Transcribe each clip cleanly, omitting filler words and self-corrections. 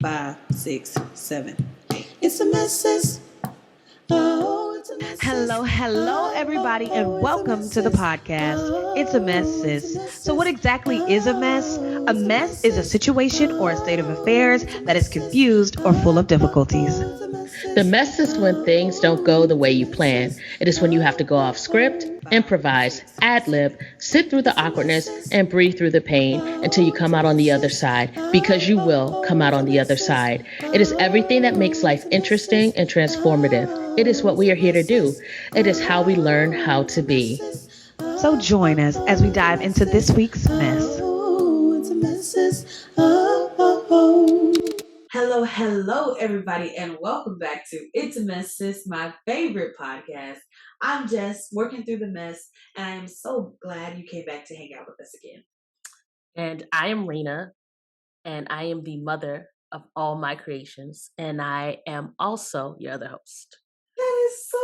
5, 6, 7, 8. It's a mess, sis. Oh, it's a mess. Hello, everybody, and welcome to the podcast. It's a mess, sis. So, what exactly is a mess? A mess is a situation or a state of affairs that is confused or full of difficulties. The mess is when things don't go the way you plan. It is when you have to go off script, improvise, ad lib, sit through the awkwardness, and breathe through the pain until you come out on the other side, because you will come out on the other side. It is everything that makes life interesting and transformative. It is what we are here to do. It is how we learn how to be. So, join us as we dive into this week's mess. Hello, everybody, and welcome back to It's a Mess, Sis, my favorite podcast. I'm Jess, working through the mess, and I am so glad you came back to hang out with us again. And I am Rena, and I am the mother of all my creations, and I am also your other host. That is so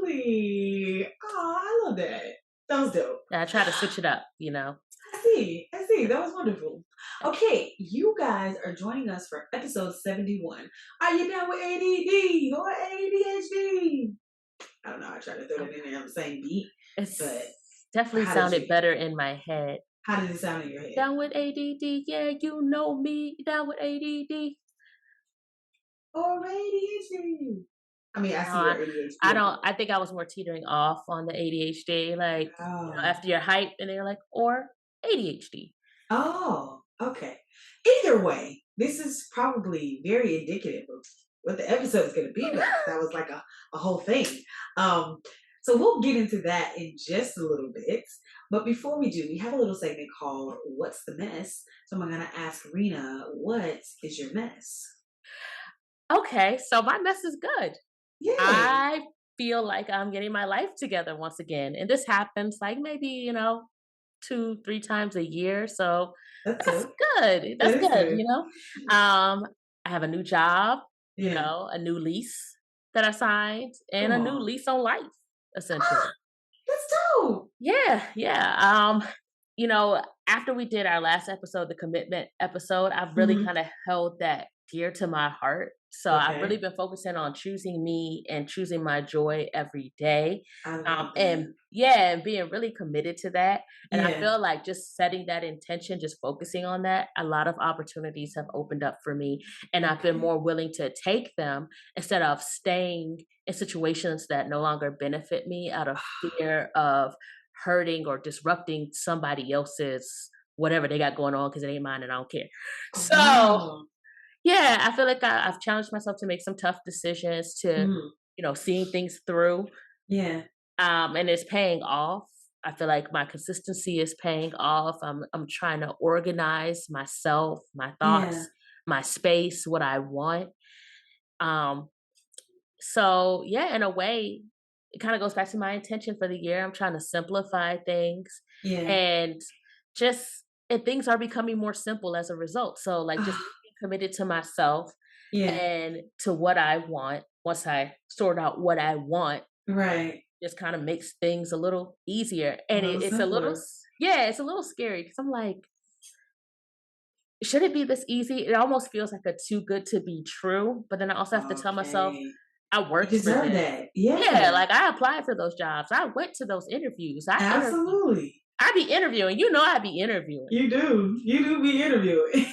lovely. Oh, I love that. That was dope. I try to switch it up, I see. That was wonderful. Okay, you guys are joining us for episode 71. Are you down with ADD or ADHD? I don't know. I tried to throw that in there on the same beat. But definitely sounded better in my head. How did it sound in your head? Down with ADD, yeah, you know me. Down with ADD. Or ADHD. I mean, I see your ADHD. I think I was more teetering off on the ADHD, like after your hype, and they're like, or ADHD. Oh, okay. Either way, this is probably very indicative of what the episode is going to be about. That was like a whole thing. So we'll get into that in just a little bit. But before we do, we have a little segment called What's the Mess? So I'm going to ask Rena, what is your mess? Okay, so my mess is good. Yeah. I feel like I'm getting my life together once again. And this happens like maybe, 2-3 times a year. So that's good. That's good. I have a new job, a new lease that I signed, and a new lease on life, essentially. That's dope. Yeah. After we did our last episode, the commitment episode, I've really kind of held that dear to my heart. So I've really been focusing on choosing me and choosing my joy every day. And being really committed to that. And I feel like just setting that intention, just focusing on that, a lot of opportunities have opened up for me. And I've been more willing to take them instead of staying in situations that no longer benefit me out of fear of hurting or disrupting somebody else's whatever they got going on because it ain't mine and I don't care. So I feel like I've challenged myself to make some tough decisions, to seeing things through. Yeah. And it's paying off. I feel like my consistency is paying off. I'm trying to organize myself, my thoughts, my space, what I want. So in a way, it kind of goes back to my intention for the year. I'm trying to simplify things, and things are becoming more simple as a result. So like just being committed to myself and to what I want. Once I sort out what I want, right, just kind of makes things a little easier. And it's a little scary because I'm like, should it be this easy? It almost feels like a too good to be true. But then I also have to tell myself, I worked for that. Like I applied for those jobs. I went to those interviews. Absolutely. I be interviewing. I be interviewing. You do be interviewing.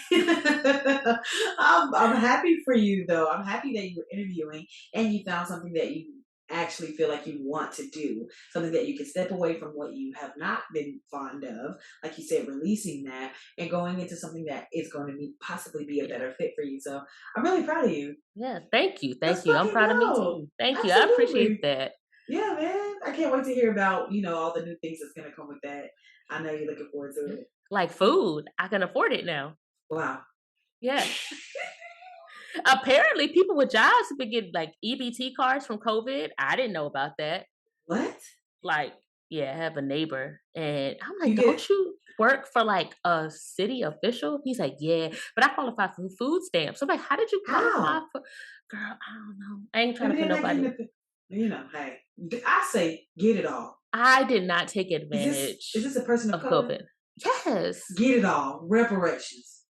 I'm happy for you, though. I'm happy that you were interviewing and you found something that you actually feel like you want to do, something that you can step away from what you have not been fond of, like you said, releasing that and going into something that is going to possibly be a better fit for you. So I'm really proud of you. Yeah, thank you. I'm proud of me too. Thank you. I appreciate that. Yeah, man. I can't wait to hear about, all the new things that's going to come with that. I know you're looking forward to it. Like food. I can afford it now. Wow. Yeah. Apparently, people with jobs have been getting like EBT cards from COVID. I didn't know about that. What? Like, I have a neighbor, and I'm like, don't you work for like a city official? He's like, yeah, but I qualify for food stamps. I'm like, how did you qualify for? Girl, I don't know. I ain't trying to put nobody. Hey, I say get it all. I did not take advantage. Is this a person of color? COVID? Yes. Get it all. Reparations.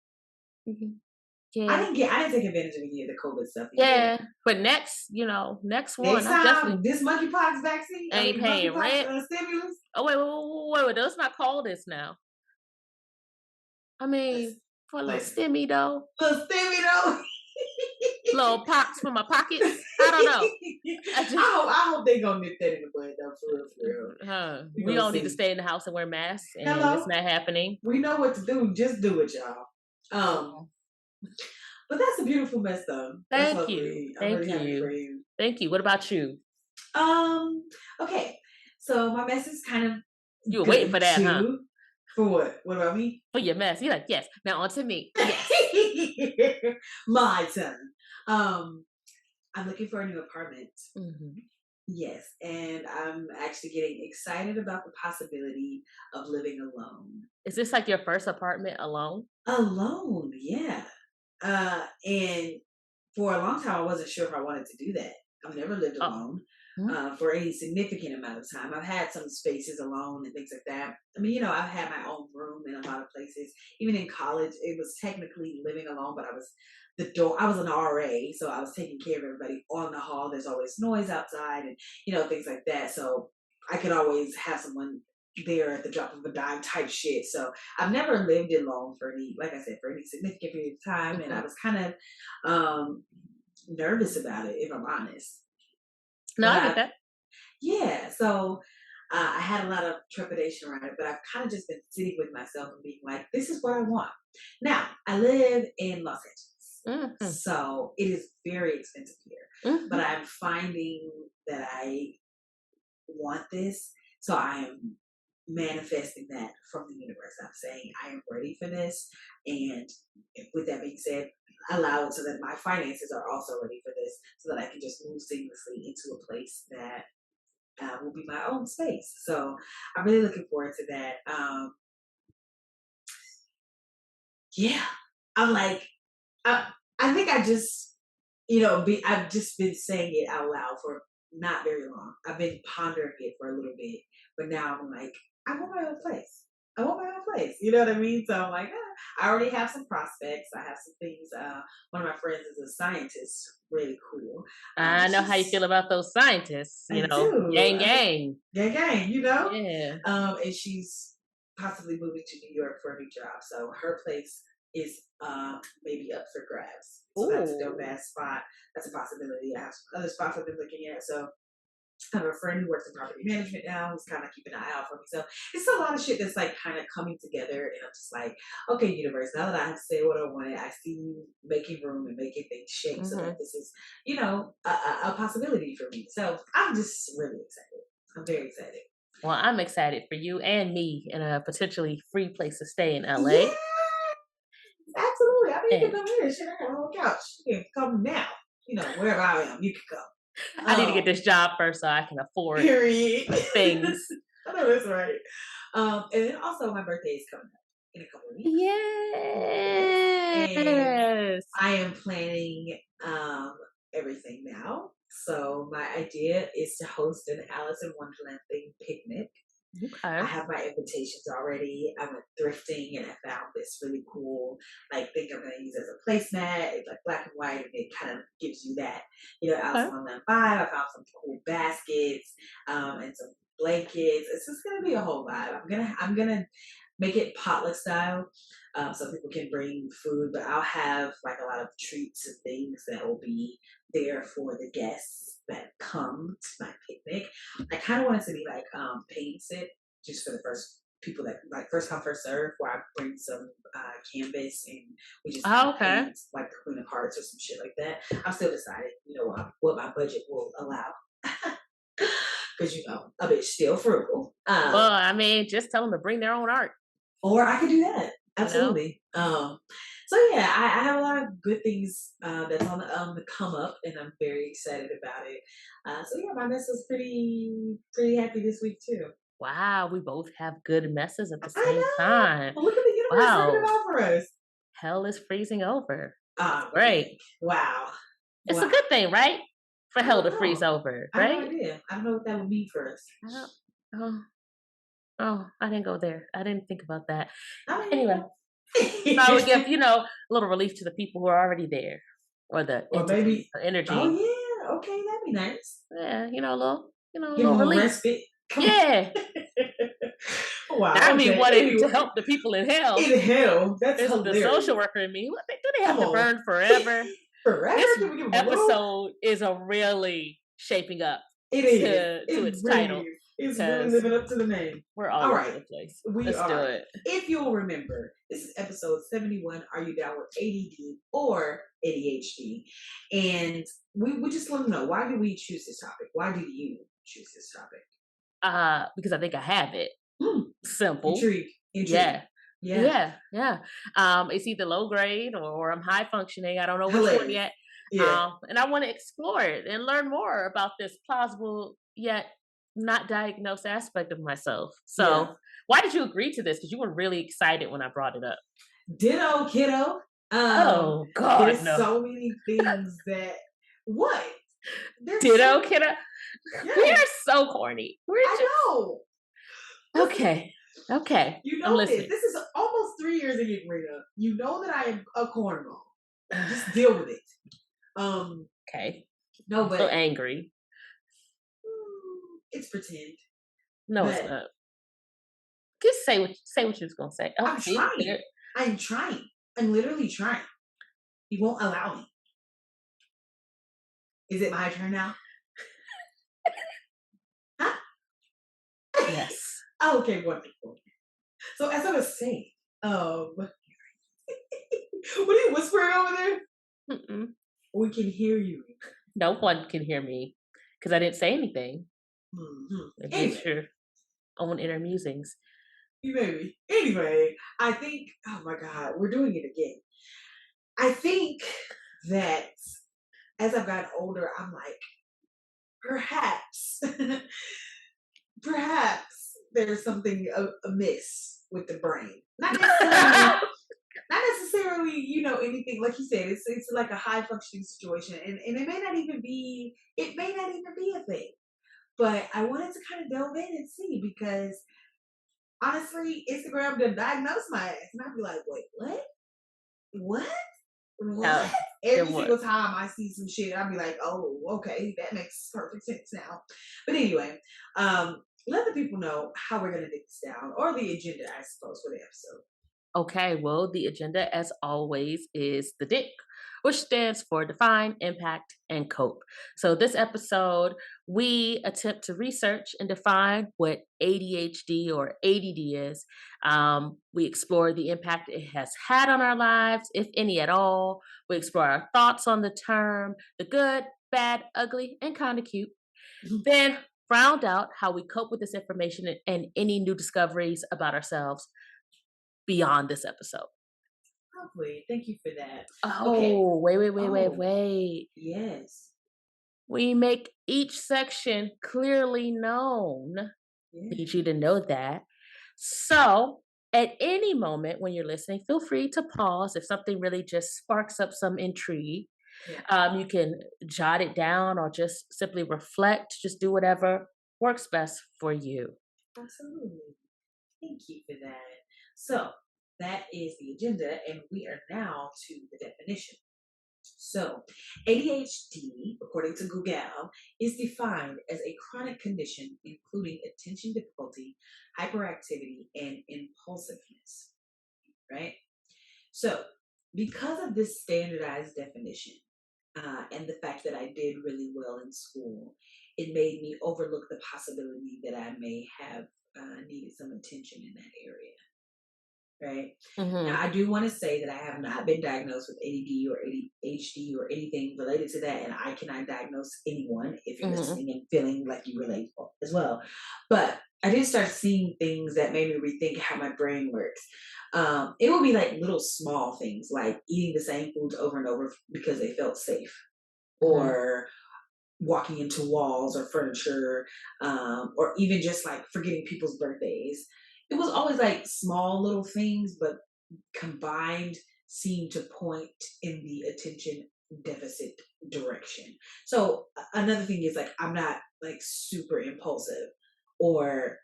Mm-hmm. Yeah. I didn't take advantage of any of the COVID stuff either. Yeah. But next one, Next I'm time, definitely this monkeypox vaccine, ain't paying monkeypox rent. stimulus. Oh, wait. Let's not call this now. I Listen, mean, for a little listen. stimmy though. Little stimmy though. Little pox for my pockets. I don't know. I hope they gonna nip that in the bud though, for real. We We gonna all need to see. stay in the house and wear masks, and it's Hello. not happening. We know what to do. Just do it, y'all. But that's a beautiful mess though. That's Thank you. lovely. I'm Thank really happy for you. you. Thank you. What about you? Okay. So my mess is kind of You were waiting for good that, huh? too. For what? What about me? For your mess. You're like, yes. Now on to me. Yes. My turn. I'm looking for a new apartment. Mm-hmm. Yes, and I'm actually getting excited about the possibility of living alone. Is this like your first apartment alone? Alone, yeah. And for a long time, I wasn't sure if I wanted to do that. I've never lived Oh. alone Mm-hmm. for any significant amount of time. I've had some spaces alone and things like that. I mean, I've had my own room in a lot of places. Even in college, it was technically living alone, but I was an RA, so I was taking care of everybody on the hall. There's always noise outside and, things like that. So I could always have someone there at the drop of a dime type shit. So I've never lived alone for any, like I said, for any significant period of time. Mm-hmm. And I was kind of nervous about it, if I'm honest. No, I get that. Yeah. So I had a lot of trepidation around it, but I've kind of just been sitting with myself and being like, this is what I want. Now, I live in Los Angeles. Mm-hmm. So it is very expensive here. Mm-hmm. But I'm finding that I want this. So I am manifesting that from the universe. I'm saying I am ready for this. And with that being said, allow it so that my finances are also ready for this so that I can just move seamlessly into a place that will be my own space. So I'm really looking forward to that. Yeah, I'm like, I think I just, I've just been saying it out loud for not very long. I've been pondering it for a little bit, but now I'm like, I want my own place. I want my own place. You know what I mean? So I'm like, I already have some prospects. I have some things. One of my friends is a scientist, really cool. I know how you feel about those scientists. I do. Gang. Gang. Yeah. And she's possibly moving to New York for a new job. So her place is maybe up for grabs. So that's a dope ass spot. That's a possibility. I have some other spots I've been looking at. So I have a friend who works in property management now who's kind of keeping an eye out for me. So it's a lot of shit that's like kind of coming together. And I'm just like, okay, universe, now that I have said what I wanted, I see you making room and making things shake so that this is, a possibility for me. So I'm just really excited. I'm very excited. Well, I'm excited for you and me in a potentially free place to stay in LA. Yeah, absolutely. I mean, you can come here. Shit, I got a whole couch. You can come now. Wherever I am, you can come. I need to get this job first so I can afford things. I know that's right. And then also my birthday is coming up in a couple of weeks. Yes. And I am planning everything now. So my idea is to host an Alice in Wonderland themed picnic. Okay. I have my invitations already. I went thrifting and I found this really cool, thing I'm going to use as a placemat. It's like black and white and it kind of gives you that, Alice in Wonderland vibe. I found some cool baskets and some blankets. It's just going to be a whole vibe. I'm gonna make it potluck style so people can bring food, but I'll have a lot of treats and things that will be there for the guests that come to my picnic. I kind of want it to be paint sit just for the first people that first come first serve, where I bring some canvas and we just paint the Queen of Hearts or some shit like that. I'm still deciding, what my budget will allow. Because a bitch still frugal. Well, I mean, just tell them to bring their own art. Or I could do that. Absolutely. So yeah, I have a lot of good things that's on the come up, and I'm very excited about it. So yeah, my mess was pretty happy this week too. Wow, we both have good messes at the same time. Well, look at the universe working it out for us. Hell is freezing over. Great. Wow. It's a good thing, right? For hell to freeze over, right? I have no idea. I don't know what that would mean for us. Oh, I didn't go there. I didn't think about that. I mean, anyway. So I would give, a little relief to the people who are already there, or the Or entity, maybe, or oh energy. yeah, okay, that'd be nice. Yeah, a little, a Give them little a little relief. respite. Come on. Yeah. Wow. Not me Okay. wanting to Anyway, help the people in hell. in hell, that's This is the social hilarious. worker in me. What do they Come have to on. burn forever? Forever? This Can we give them a little? episode is a really shaping up It is. to It its really title, is. It's really because living up to the name. we're all All over right. the place. We Let's do are. it. If you'll remember, this is episode 71. Are you down with ADD or ADHD? And we just want to know, why did we choose this topic? Why did you choose this topic? Because I think I have it. Simple. Intrigue. Yeah. Yeah. It's either low grade or I'm high functioning. I don't know which Hilarious. one yet. Yeah. And I want to explore it and learn more about this plausible yet not diagnosed aspect of myself. So, Yeah. why did you agree to this? Because you were really excited when I brought it up. Ditto, kiddo. Oh God, There's no! so many things that what? There's Ditto, so, kiddo. yeah. We are so corny. I know. Okay. You I'm know listening. this. This is almost 3 years of getting rid of. You know that I am a cornball. Just deal with it. Okay. No, I'm but so angry. it's pretend. No, but it's not. Just say what you was gonna say. Oh, I'm trying. I'm trying. I'm literally trying. You won't allow me. Is it my turn now? Huh? Yes. Okay, wonderful. So as I was saying, what are you whispering over there? Mm-mm. We can hear you. No one can hear me because I didn't say anything. Mm-hmm. Get your own inner musings. Maybe. Anyway, I think, oh my God, we're doing it again. I think that as I've gotten older, I'm like, perhaps there's something amiss with the brain. Not necessarily, anything like you said. It's like a high functioning situation, and it may not even be a thing. But I wanted to kind of delve in and see, because honestly, Instagram done diagnose my ass, and I'd be like, wait, what? Every single time I see some shit, I'll be like, oh, okay, that makes perfect sense now. But anyway, let the people know how we're going to dig this down, or the agenda, I suppose, for the episode. Okay, well, the agenda, as always, is the DIC, which stands for Define, Impact, and Cope. So this episode, we attempt to research and define what ADHD or ADD is. We explore the impact it has had on our lives, if any at all. We explore our thoughts on the term, the good, bad, ugly, and kind of cute. Then round out how we cope with this information and any new discoveries about ourselves beyond this episode. Lovely. Thank you for that. Oh, okay. wait. Yes. We make each section clearly known. Yeah. Need you to know that. So, at any moment when you're listening, feel free to pause if something really just sparks up some intrigue. Yeah. You can jot it down or just simply reflect. Just do whatever works best for you. Absolutely. Thank you for that. So that is the agenda, and we are now to the definition. So, ADHD, according to Google, is defined as a chronic condition including attention difficulty, hyperactivity, and impulsiveness. Right? So, because of this standardized definition, and the fact that I did really well in school, it made me overlook the possibility that I may have needed some attention in that area. Right. Now, I do want to say that I have not been diagnosed with ADD or ADHD or anything related to that, and I cannot diagnose anyone if you're listening and feeling like you relate as well. But I did start seeing things that made me rethink how my brain works. It will be like little small things, like eating the same foods over and over because they felt safe, or walking into walls or furniture, or even just like forgetting people's birthdays. It was always like small little things, but combined seemed to point in the attention deficit direction. So another thing is, like, I'm not like super impulsive, or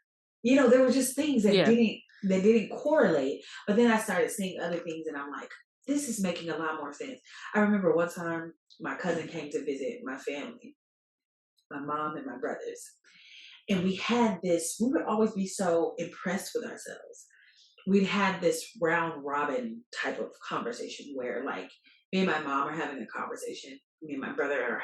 there were just things that didn't they didn't correlate. But then I started seeing other things, and I'm like, this is making a lot more sense. I remember one time my cousin came to visit my family, my mom and my brothers. And we would always be so impressed with ourselves. We'd had this round robin type of conversation where, like, me and my mom are having a conversation. Me and my brother are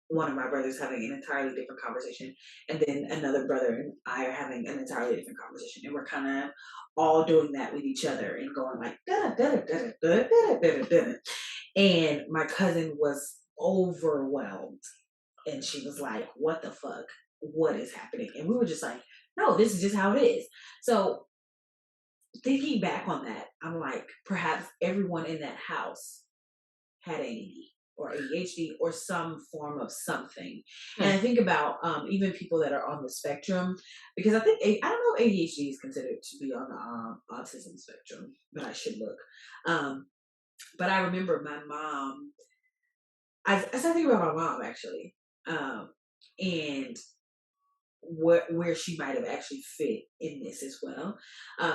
one of my brothers having an entirely different conversation, and then another brother and I are having an entirely different conversation, and we're kind of all doing that with each other and going like da da da da da da da da. And my cousin was overwhelmed, and she was like, "What the fuck? What is happening?" And we were just like, "No, this is just how it is." So thinking back on that, I'm like, perhaps everyone in that house had ADD or ADHD or some form of something. And I think about even people that are on the spectrum, because I think I don't know if ADHD is considered to be on the autism spectrum, but I should look. But I remember my mom. I started thinking about my mom actually, and where she might have actually fit in this as well.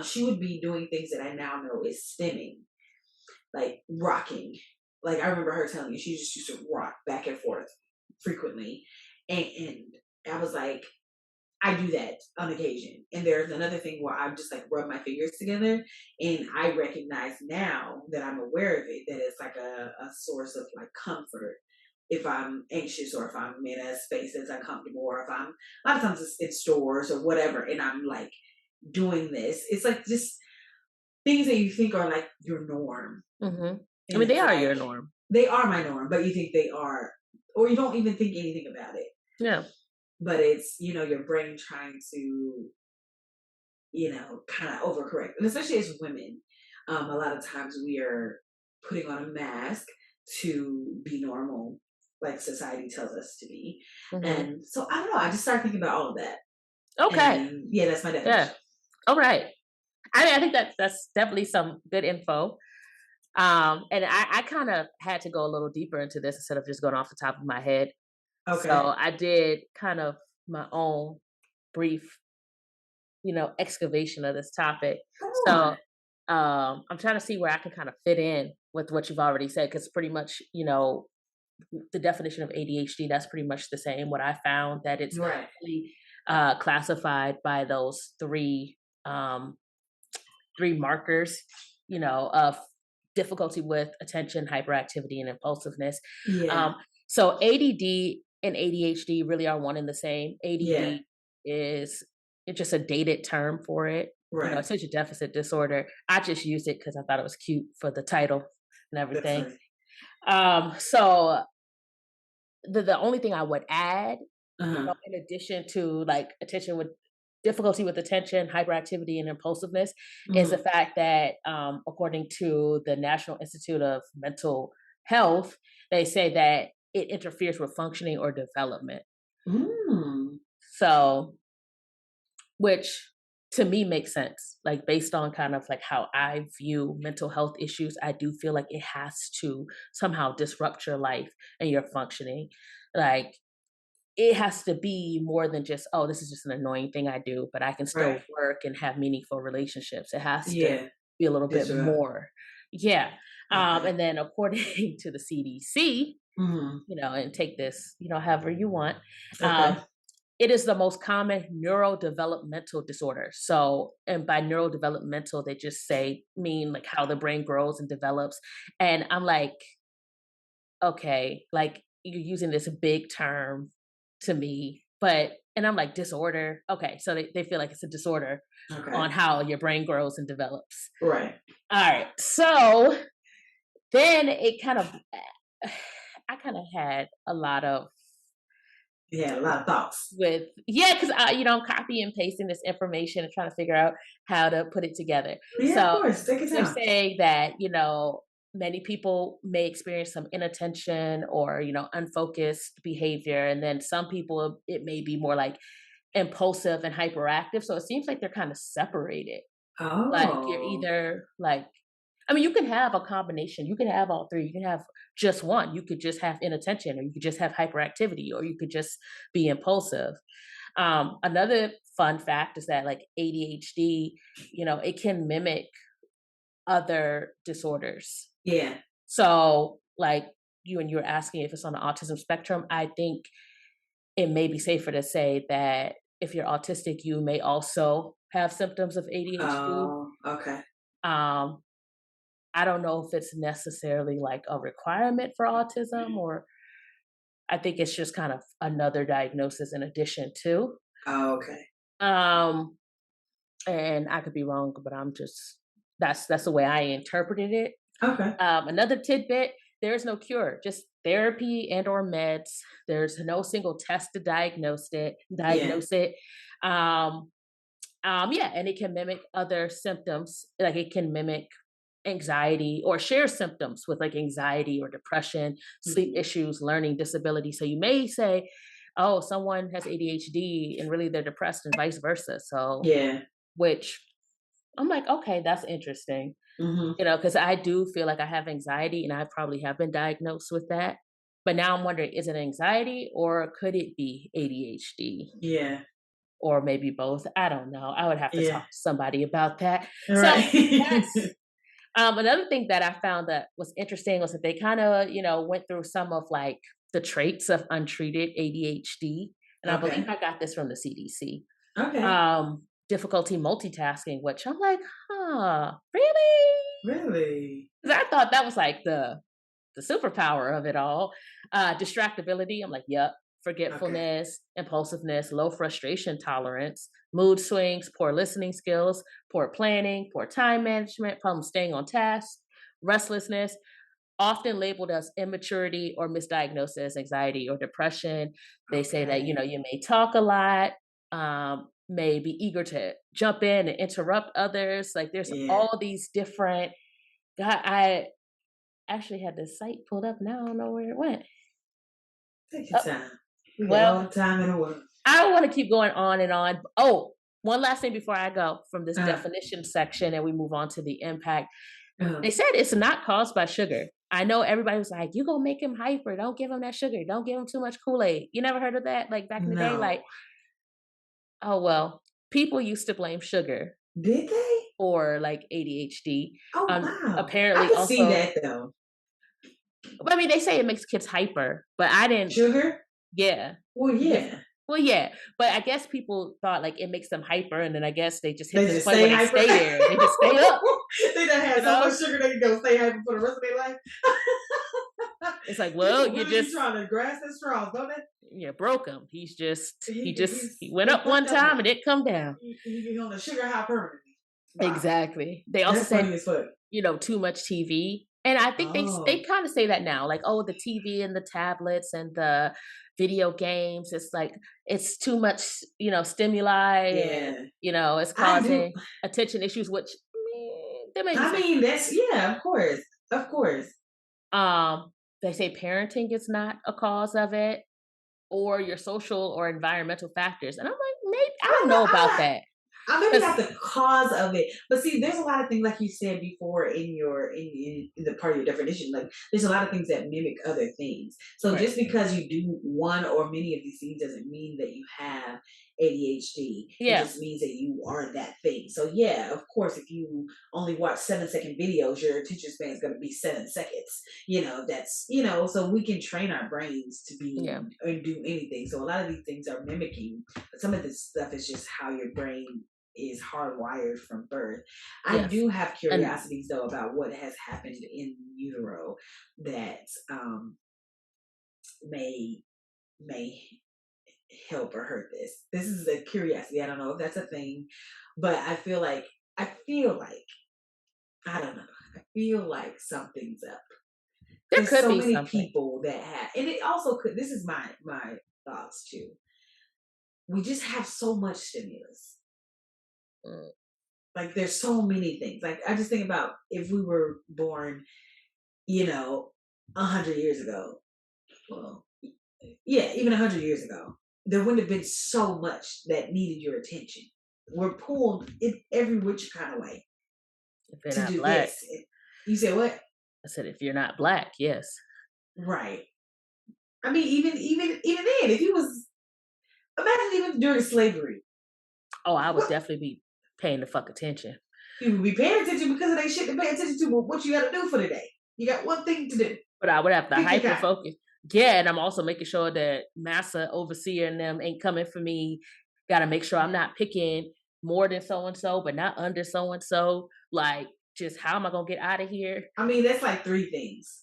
She would be doing things that I now know is stimming, like rocking. Like I remember her telling me she just used to rock back and forth frequently, and I was like, I do that on occasion. And there's another thing where I just like rub my fingers together, and I recognize now that I'm aware of it that it's like a source of like comfort if I'm anxious or if I'm in a space that's uncomfortable or if I'm a lot of times it's in stores or whatever and I'm like doing this. It's like just things that you think are like your norm. Mm-hmm. I And mean, they it's are like your norm. they are my norm, but you think they are, or you don't even think anything about it. Yeah. But it's, your brain trying to, kind of overcorrect. And especially as women, a lot of times we are putting on a mask to be normal, like society tells us to be. Mm-hmm. And so I don't know, I just started thinking about all of that. Okay. And yeah, that's my definition. Yeah. All right. I think that's definitely some good info. And I kind of had to go a little deeper into this instead of just going off the top of my head. Okay. So I did kind of my own brief, excavation of this topic. So I'm trying to see where I can kind of fit in with what you've already said, because pretty much, the definition of ADHD, that's pretty much the same. What I found that it's right. really, classified by those three markers, of difficulty with attention, hyperactivity, and impulsiveness. Yeah. So ADD and ADHD really are one and the same. ADD is it's just a dated term for it. Right. Attention deficit disorder. I just used it because I thought it was cute for the title and everything. So the only thing I would add, in addition to like attention with difficulty with attention, hyperactivity, and impulsiveness, is the fact that according to the National Institute of Mental Health, they say that it interferes with functioning or development. So, which to me makes sense, like based on kind of like how I view mental health issues. I do feel like it has to somehow disrupt your life and your functioning. Like it has to be more than just, oh, this is just an annoying thing I do, but I can still work and have meaningful relationships. It has to be a little bit more. Yeah. And then according to the CDC, and take this, however you want, it is the most common neurodevelopmental disorder. So, and by neurodevelopmental, they just mean like how the brain grows and develops. And I'm like, okay, like you're using this big term to me, and I'm like, disorder. Okay, so they feel like it's a disorder on how your brain grows and develops. Right. All right. So then it kind of, I kind of had a lot of thoughts because I'm copy and pasting this information and trying to figure out how to put it together. Of course. Take your time. They're saying that many people may experience some inattention or unfocused behavior, and then some people it may be more like impulsive and hyperactive. So it seems like they're kind of separated. Like you're either like, I mean, you can have a combination. You can have all three. You can have just one. You could just have inattention, or you could just have hyperactivity, or you could just be impulsive. Another fun fact is that like ADHD, it can mimic other disorders. Yeah. So like you were asking if it's on the autism spectrum, I think it may be safer to say that if you're autistic, you may also have symptoms of ADHD. Oh, okay. Um, I don't know if it's necessarily like a requirement for autism, or I think it's just kind of another diagnosis in addition to. Oh, okay. Um, and I could be wrong, but that's the way I interpreted it. Okay. Another tidbit: there is no cure, just therapy and or meds. There's no single test to diagnose it. Yeah. Um, yeah, and it can mimic other symptoms. Like it can mimic anxiety or share symptoms with like anxiety or depression, sleep Mhm. issues, learning disability. So you may say, oh, someone has ADHD and really they're depressed and vice versa. So, Yeah. which I'm like, okay, that's interesting. Mhm. Because I do feel like I have anxiety and I probably have been diagnosed with that. But now I'm wondering, is it anxiety or could it be ADHD? Yeah. Or maybe both. I don't know. I would have to Yeah. talk to somebody about that. So Right. that's another thing that I found that was interesting was that they kind of, went through some of like the traits of untreated ADHD. And I believe Okay. I got this from the CDC. Okay. Difficulty multitasking, which I'm like, huh, really? Really? 'Cause I thought that was like the superpower of it all. Distractibility, I'm like, yep. Okay. Forgetfulness, impulsiveness, low frustration tolerance, mood swings, poor listening skills, poor planning, poor time management, problems staying on task, restlessness, often labeled as immaturity or misdiagnosed as anxiety or depression. They say that, Okay. you may talk a lot, may be eager to jump in and interrupt others. Like there's Yeah. all these different, God, I actually had this site pulled up now. I don't know where it went. Take your Oh, time. We got all well, the time in the world. I don't want to keep going on and on. Oh, one last thing before I go from this Uh, definition section and we move on to the impact. uh, They said it's not caused by sugar. I know everybody was like, you gonna make him hyper. Don't give him that sugar. Don't give him too much Kool-Aid. You never heard of that? Like back in the day? no. Like, oh well, people used to blame sugar Did they? for like ADHD. Oh wow. I Apparently could see also, that though. I mean, they say it makes kids hyper, but I didn't. Sugar? Yeah. Well, Because yeah. well, yeah, but I guess people thought like it makes them hyper, and then I guess they just hit They this just point stay where they hyper. stay there. They just stay up, They done had you so know? much sugar they can go stay hyper for the rest of their life. It's like, well, People you really be just trying to grasp at straws, don't they? you broke him. He went He up one fucked up time now. and it come down. He on the sugar high permanently. Wow. Exactly. They also That's said, funny as fuck. too much TV. And I think they Oh, kind of say that now, like, oh, the TV and the tablets and the video games, it's like it's too much, stimuli and yeah. it's I do. causing attention issues, which there may be I some mean, truth that's yeah, of course. Of course. to. They say parenting is not a cause of it, or your social or environmental factors. And I'm like, maybe I don't know about I that. maybe Because not the cause of it, but see, there's a lot of things like you said before in your in the part of your definition. Like, there's a lot of things that mimic other things. So right. just because you do one or many of these things doesn't mean that you have ADHD. It Yeah. just means that you are that thing. So yeah, of course, if you only watch 7-second videos, your attention span is going to be 7 seconds. That's So we can train our brains to be Yeah. and do anything. So a lot of these things are mimicking, but some of this stuff is just how your brain is hardwired from birth. I Yes. do have And curiosities though about what has happened in utero that may may help or hurt this. This is a curiosity. I don't know if that's a thing, but I feel like I don't know. I feel like something's up. there There's could so be many something. people that have, and it also could. This is my thoughts too. We just have so much stimulus. Mm, Like there's so many things. Like I just think about if we were born, you know, 100 years ago. Well, yeah, even 100 years ago, there wouldn't have been so much that needed your attention. We're pulled in every which kind of way if you're to not do black, this. You say what? I said, if you're not black, yes. Right. I mean, even then, if you was imagine even during slavery. Oh, I would definitely be paying the fuck attention. People be paying attention because of they shit to pay attention to. But what you got to do for the day? You got one thing to do. But I would have to Pick your hyper cotton. focus. Yeah, and I'm also making sure that massa overseer and them ain't coming for me. Got to make sure I'm not picking more than so and so, but not under so and so. Like, just how am I gonna get out of here? I mean, that's like 3 things.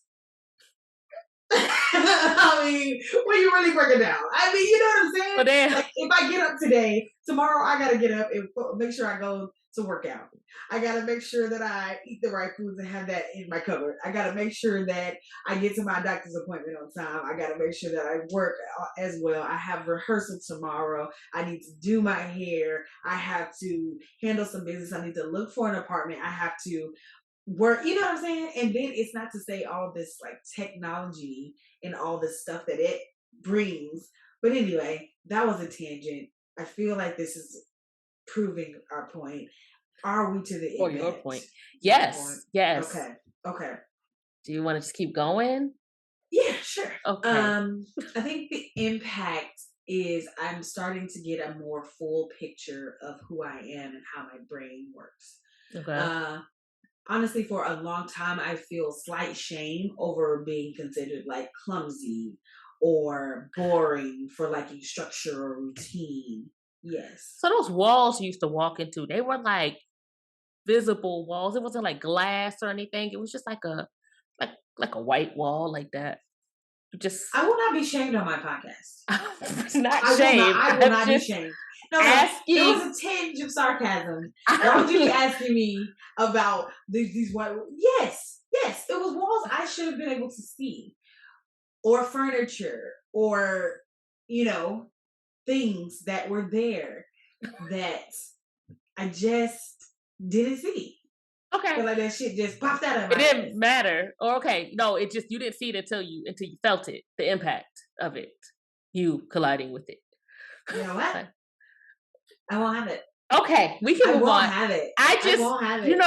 I mean, when you really break it down, I mean, you know what I'm saying? But then, like, if I get up today, tomorrow I gotta get up and make sure I go to work out. I gotta make sure that I eat the right foods and have that in my cupboard. I gotta make sure that I get to my doctor's appointment on time. I gotta make sure that I work as well. I have rehearsal tomorrow. I need to do my hair. I have to handle some business. I need to look for an apartment. I have to work, you know what I'm saying? And then it's not to say all this like technology and all this stuff that it brings. But anyway, that was a tangent. I feel like this is proving our point. Are we to the or end? your point? Yes, yes. Okay. Do you want to just keep going? Yeah, sure. Okay. I think the impact is I'm starting to get a more full picture of who I am and how my brain works. Okay. Honestly, for a long time, I feel slight shame over being considered like clumsy or boring for lacking structure or routine. Yes. So those walls you used to walk into, they were like visible walls. It wasn't like glass or anything. It was just like a white wall like that. Just I will not be shamed on my podcast. it's not shame. I will not be shamed. No, asking. There was a tinge of sarcasm. Why would you be asking me about these white? Yes, it was walls I should have been able to see, or furniture, or things that were there that I just didn't see. Okay. But like that shit just popped out of my It didn't head. matter. Or okay, no, it just you didn't see it until you felt it, the impact of it, you colliding with it. You know what? I won't have it. Okay, we can move on. I won't have it. I won't have it.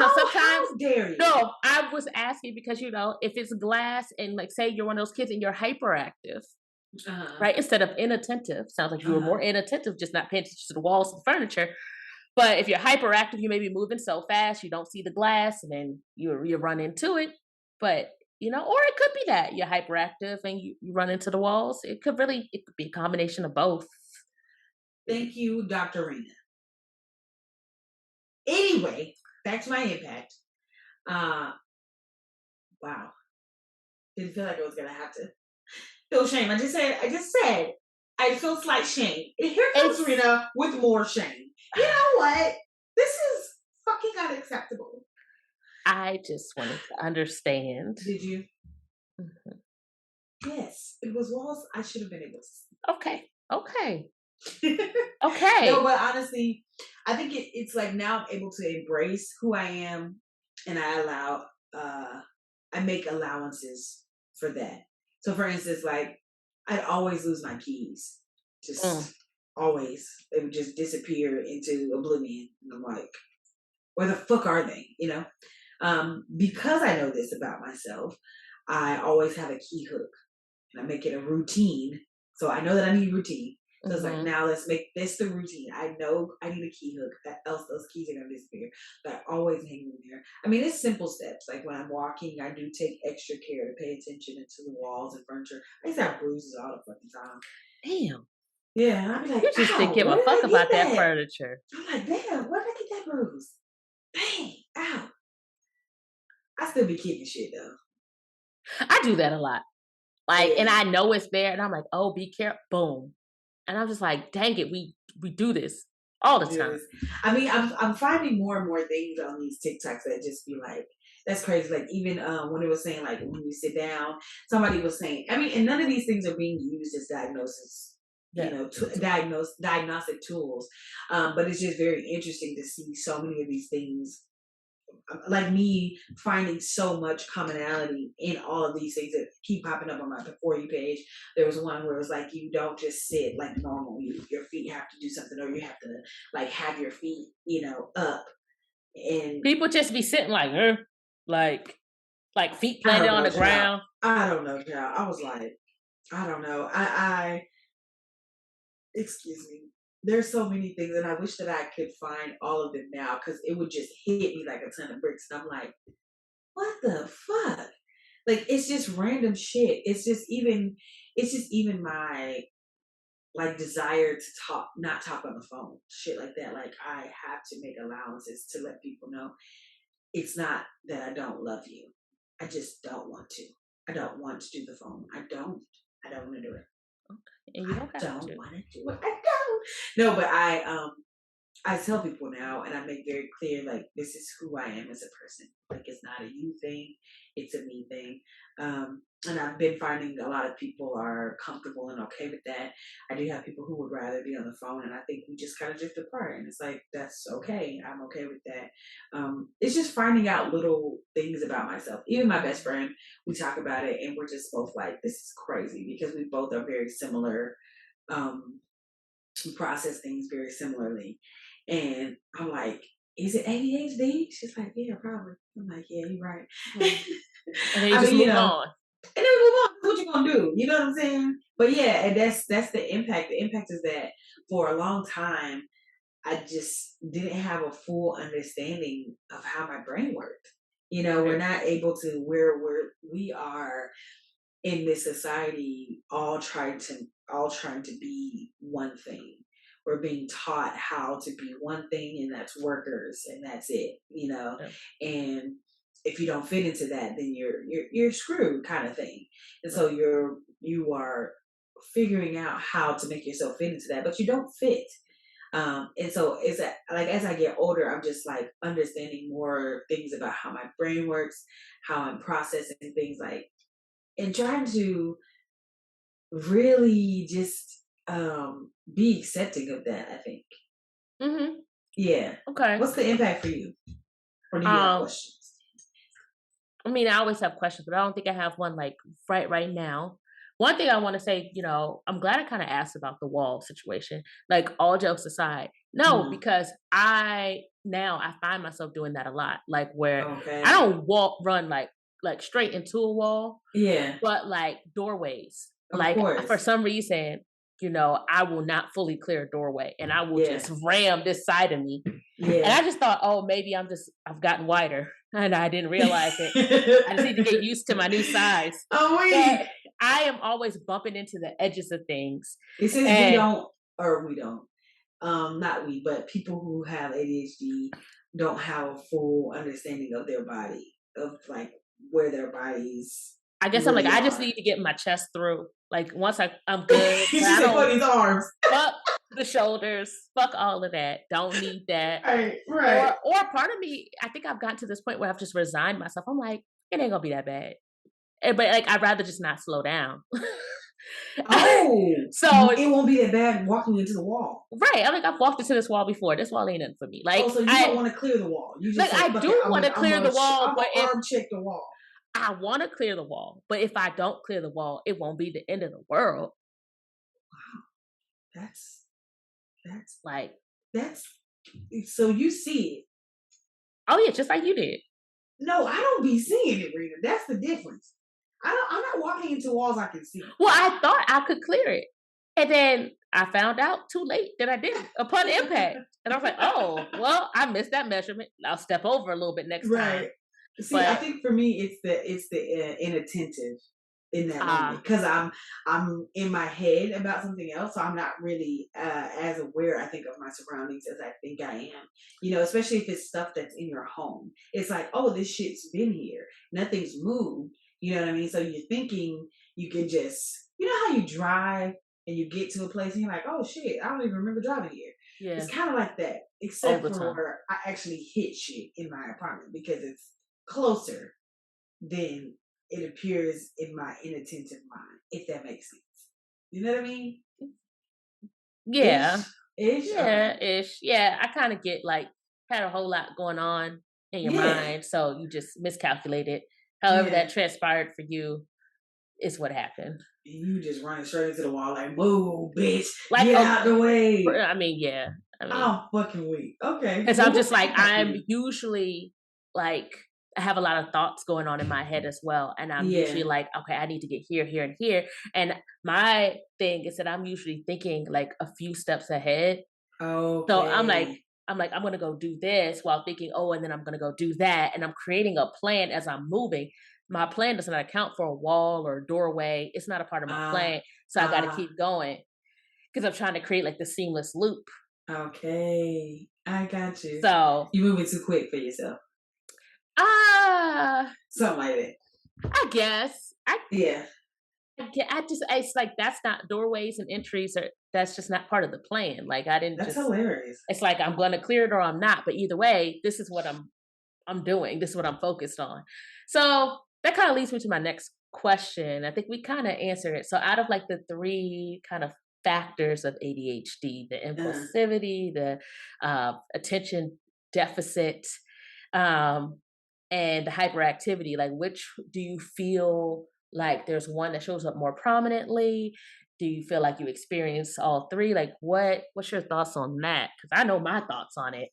Sometimes. How dare you? No, I was asking because if it's glass and like say you're one of those kids and you're hyperactive, right? Instead of inattentive, sounds like you were more inattentive, just not paying attention to the walls and furniture. But if you're hyperactive, you may be moving so fast you don't see the glass, and then you run into it. But or it could be that you're hyperactive and you run into the walls. It could be a combination of both. Thank you, Dr. Rena. Anyway, back to my impact. Wow. Didn't feel like I was gonna have to feel shame. I just said I feel slight shame. And here comes Rena with more shame. You know what? This is fucking unacceptable. I just wanted to understand. Did you? Mm-hmm. Yes, it was walls I should have been able to see. Okay. Okay. No, but honestly, I think it's like now I'm able to embrace who I am, and I make allowances for that. So, for instance, like I'd always lose my keys, just always. They would just disappear into oblivion, and I'm like, where the fuck are they? Because I know this about myself, I always have a key hook, and I make it a routine. So I know that I need routine. So it's like, now let's make this the routine. I know I need a key hook, else those keys are going to disappear. But I always hang them there. I mean, it's simple steps. Like when I'm walking, I do take extra care to pay attention to the walls and furniture. I used to have bruises all the fucking time. Damn. Yeah, and I'd be like, you just didn't give a fuck about that furniture. I'm like, damn, where did I get that bruise? Dang, ow. I still be kicking shit though. I do that a lot. Like, and I know it's there, and I'm like, oh, be careful. Boom. And I'm just like, dang it, we do this all the time. I mean, I'm finding more and more things on these TikToks that just be like, that's crazy. Like even when it was saying like when you sit down, somebody was saying, I mean, and none of these things are being used as diagnosis, diagnostic tools. But it's just very interesting to see so many of these things. Like me finding so much commonality in all of these things that keep popping up on my For You page. There was one where it was like, you don't just sit like normal. Your feet have to do something, or you have to like have your feet, up. And people just be sitting like feet planted on the ground. I don't know, child. I was like, I don't know. I excuse me. there's so many things, and I wish that I could find all of them now because it would just hit me like a ton of bricks. And I'm like, what the fuck? Like it's just random shit. It's just even my like desire to talk, not talk on the phone, shit like that. Like I have to make allowances to let people know it's not that I don't love you. I just don't want to. I don't want to do the phone. I don't. I don't want to do it. And you don't I have don't to. want to do it. I don't. No, but I tell people now, and I make very clear, like, this is who I am as a person. Like, it's not a you thing, it's a me thing. And I've been finding a lot of people are comfortable and okay with that. I do have people who would rather be on the phone, and I think we just kind of drift apart. And it's like, that's okay. I'm okay with that. It's just finding out little things about myself. Even my best friend, we talk about it, and we're just both like, this is crazy because we both are very similar. We process things very similarly. And I'm like, is it ADHD? She's like, yeah, probably. I'm like, yeah, you're right. And then you just move on. And then we move on. What you gonna do? You know what I'm saying? But yeah, and that's the impact. The impact is that for a long time, I just didn't have a full understanding of how my brain worked. You know, we're not able to we are in this society all trying to be one thing. We're being taught how to be one thing, and that's workers, and that's it, you know. Yeah. And if you don't fit into that, then you're screwed, kind of thing. And so you are figuring out how to make yourself fit into that, but you don't fit. And so it's like as I get older, I'm just like understanding more things about how my brain works, how I'm processing things, like, and trying to really just be accepting of that, I think. Mm-hmm. Yeah. Okay. What's the impact for you? Or do you have questions? I mean, I always have questions, but I don't think I have one like right now. One thing I want to say, I'm glad I kind of asked about the wall situation. Like all jokes aside, no, because I find myself doing that a lot. Like where I don't run like straight into a wall. Yeah. But like doorways. Of like course. For some reason, I will not fully clear a doorway and I will just ram this side of me. Yeah. And I just thought, oh, maybe I've gotten wider and I didn't realize it. I just need to get used to my new size. Oh, wait. But I am always bumping into the edges of things. It says we don't. Not we, but people who have ADHD don't have a full understanding of their body, of like where their bodies. I guess really I just need to get my chest through. Like once I'm good. You should say fuck these arms. Fuck the shoulders. Fuck all of that. Don't need that. Right. Or part of me, I think I've gotten to this point where I've just resigned myself. I'm like, it ain't gonna be that bad. But like I'd rather just not slow down. Oh, so it won't be that bad walking into the wall. Right. I mean, I've walked into this wall before. This wall ain't nothing for me. Like, so you don't want to clear the wall. You just like, I do want to clear the wall, but arm check the wall. I want to clear the wall, but if I don't clear the wall, it won't be the end of the world. Wow, that's so you see it. Oh yeah, just like you did. No, I don't be seeing it, Rita. That's the difference. I'm not walking into walls I can see. Well, I thought I could clear it. And then I found out too late that I didn't upon impact. And I was like, oh, well, I missed that measurement. I'll step over a little bit next time. See, I think for me, it's the inattentive in that moment because I'm in my head about something else, so I'm not really as aware, I think, of my surroundings as I think I am. Especially if it's stuff that's in your home. It's like, oh, this shit's been here. Nothing's moved. You know what I mean? So you're thinking you can just, how you drive and you get to a place and you're like, oh shit, I don't even remember driving here. Yeah. It's kind of like that, except for I actually hit shit in my apartment because it's closer than it appears in my inattentive mind, if that makes sense. You know what I mean? Yeah. Ish? Yeah, ish. Yeah, I kind of get like, had a whole lot going on in your mind, so you just miscalculated. However that transpired for you is what happened. You just running straight into the wall like, move, bitch, like, get out the way. I mean, yeah. I'm fucking weak. Okay. Because I'm just like, I'm usually like, I have a lot of thoughts going on in my head as well. And I'm usually like, okay, I need to get here, here, and here. And my thing is that I'm usually thinking like a few steps ahead. So Okay. I'm like, I'm gonna go do this while thinking, oh, and then I'm gonna go do that. And I'm creating a plan as I'm moving. My plan does not account for a wall or a doorway. It's not a part of my Ah, plan. So I gotta ah, keep going because I'm trying to create like the seamless loop. okay. I got you. So You moving too quick for yourself. ah, Something like that. I guess. Yeah. I just it's like that's not doorways and entries are that's just not part of the plan. Like I didn't That's just hilarious. it's like I'm gonna clear it or I'm not. But either way, this is what I'm doing. This is what I'm focused on. So that kind of leads me to my next question. I think we kind of answered it. So out of like the three kind of factors of ADHD, the Uh, impulsivity, the attention deficit, um, and the hyperactivity, like which do you feel like there's one that shows up more prominently? Do you feel like you experience all three? Like what's your thoughts on that? Because I know my thoughts on it.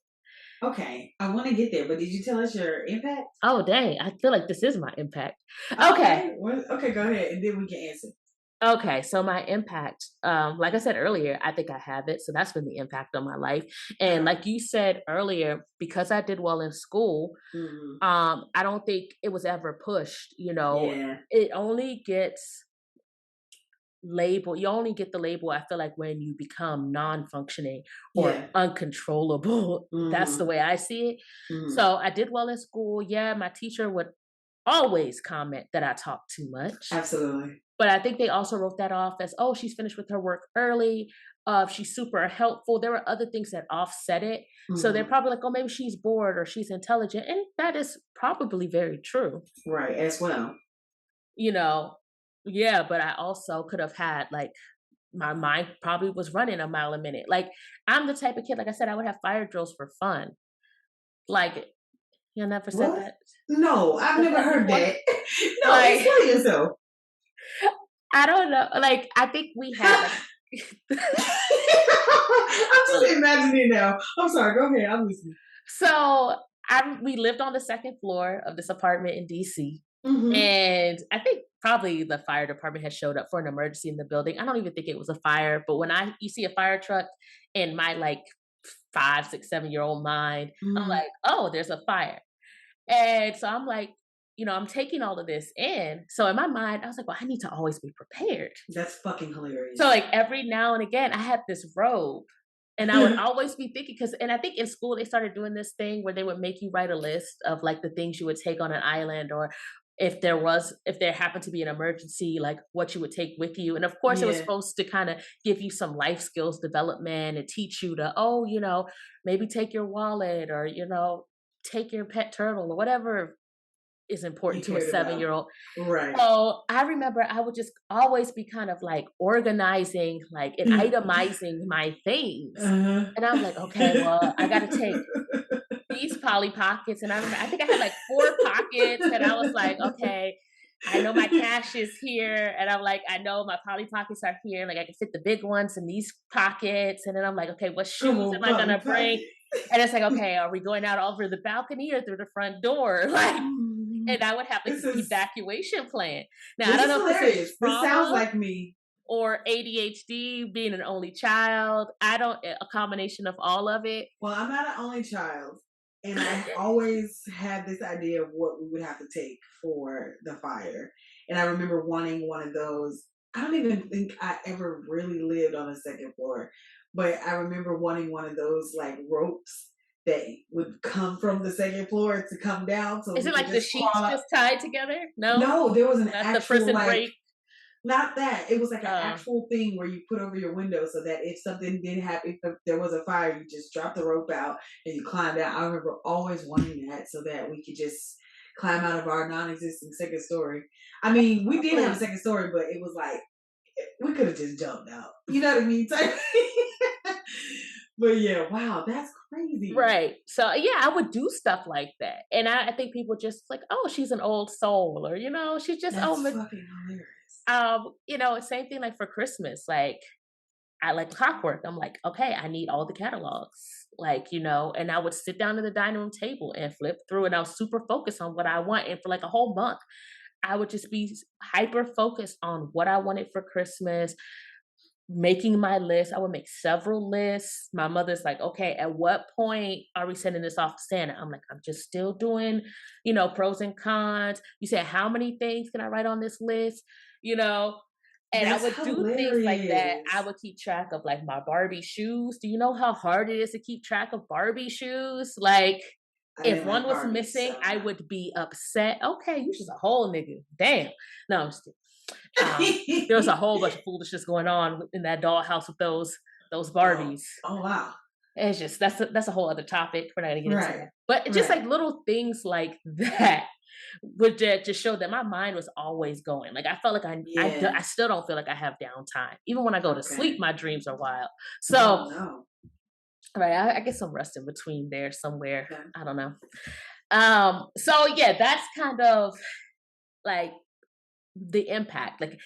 okay. I want to get there, but did you tell us your impact? Oh, dang. I feel like this is my impact. Okay. Okay. Okay, go ahead. And then we can answer. Okay. So my impact, like I said earlier, I think I have it. So that's been the impact on my life. And Uh, like you said earlier, because I did well in school, mhm. I don't think it was ever pushed, Yeah. it only gets labeled. You only get the label, I feel like, when you become non-functioning or Yeah. uncontrollable. That's the Hmm. way I see it. Hmm. So I did well in school. Yeah, my teacher would always comment that I talk too much. Absolutely. But I think they also wrote that off as, oh, she's finished with her work early. She's super helpful. There were other things that offset it. So they're Hmm. probably like, oh, maybe she's bored or she's intelligent. And that is probably very true. Right. As well. You know, yeah, but I also could have had like my mind probably was running a mile a minute. Like I'm the type of kid, like I said, I would have fire drills for fun. Like you never said What? that No, I've said never that heard before. that. No, Like explain yourself. I don't know. Like I think we had like I'm just imagining now. I'm sorry. Go ahead. I'm listening. so we lived on the second floor of this apartment in DC. Hmm. And I think probably the fire department has showed up for an emergency in the building. I don't even think it was a fire, but when you see a fire truck in my like 5, 6, 7-year-old mind, I'm Hmm. like, oh, there's a fire. And so I'm like, I'm taking all of this in. So in my mind, I was like, well, I need to always be prepared. That's fucking So hilarious. like every now and again, I had this robe. And I would always be thinking, and I think in school they started doing this thing where they would make you write a list of like the things you would take on an island, or if there happened to be an emergency, like what you would take with you. And of course, it was Yeah. supposed to kind of give you some life skills development and teach you to, oh, maybe take your wallet or, take your pet turtle or whatever is You important to a cared about. 7-year-old. Right. So I remember I would just always be kind of like organizing, like and itemizing my things. Uh-huh. And I'm like, okay, well, I got to take these Polly Pockets. And I think I had like 4 pockets. And I was like, okay, I know my cash is here. And I'm like, I know my Polly Pockets are here. Like I can fit the big ones in these pockets. And then I'm like, okay, what Come shoes on, am I going Polly to bring? Pocket. And it's like, okay, are we going out over the balcony or through the front door? Like, and I would have like This this is evacuation plan. Now, I this don't is know if this is hilarious. This sounds trauma like me. or ADHD, being an only child. I don't, a combination of all of it. Well, I'm not an only child, and I always had this idea of what we would have to take for the fire. And I remember wanting one of those. I don't even think I ever really lived on the second floor, but I remember wanting one of those like ropes that would come from the second floor to come down so Is we it could like the just crawl sheets up. just tied together? No, No, there was an that's the actual prison like break. not that. It was like an Uh, actual thing where you put over your window so that if something did happen, if there was a fire, you just drop the rope out and you climb down. I remember always wanting that so that we could just climb out of our non-existent second story. I mean, we did have a probably second story, but it was like we could have just jumped out. You know what I mean? But yeah, wow, that's crazy. right. So yeah, I would do stuff like that, and I think people just like, oh, she's an old soul, or she's just That's fucking hilarious. same thing like for Christmas, like I like clockwork. I'm like, okay, I need all the catalogs. Like, and I would sit down at the dining room table and flip through and I was super focused on what I want. And for like a whole month, I would just be hyper focused on what I wanted for Christmas, making my list. I would make several lists. My mother's like, okay, at what point are we sending this off to Santa? I'm like, I'm just still doing, pros and cons. You said, how many things can I write on this list? You know, and I That's would do things like that. I hilarious. would keep track of like my Barbie shoes. Do you know how hard it is to keep track of Barbie shoes? Like, I if didn't one like was Barbies, missing, so I no. would be upset. Okay, you just a whole nigga. Damn. No, I'm just kidding. There was a whole bunch of foolishness going on in that dollhouse with those Oh, Barbies. oh wow. It's just that's a whole other topic. We're not gonna get into Right. that. But just like Right. little things like that would just show that my mind was always going. Like I felt like I Yeah. still don't feel like I have downtime. Even when I go to sleep, Okay. my dreams are wild. Oh So no. right, I get some rest in between there somewhere. Okay. I don't know. So yeah, that's kind of like the impact. Like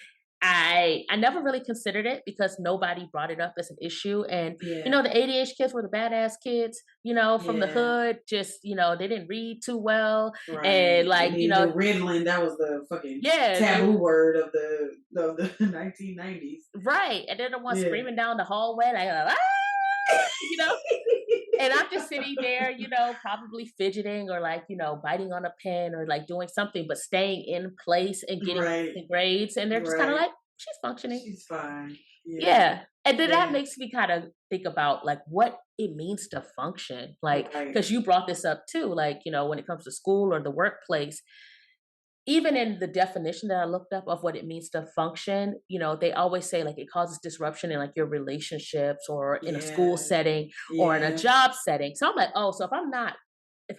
I never really considered it because nobody brought it up as an issue. And Yeah. the ADHD kids were the badass kids, from the Yeah. hood, just they didn't read too well. And Right. They like, needed the Ritalin. That was the fucking yeah, taboo word of the 1990s. right. And they're the ones Yeah. screaming down the hallway, like, ah! you know, and I'm just sitting there, probably fidgeting or like, biting on a pen or like doing something, but staying in place and getting Right. the grades. And they're just kind of Right. like, she's functioning. She's fine. Yeah. Yeah. And then that Yeah. makes me kind of think about like what it means to function. Like, Right. because you brought this up too, like, when it comes to school or the workplace, even in the definition that I looked up of what it means to function, they always say like it causes disruption in like your relationships or in a school Yeah. setting or in a Yeah. job setting. So I'm like, oh, so if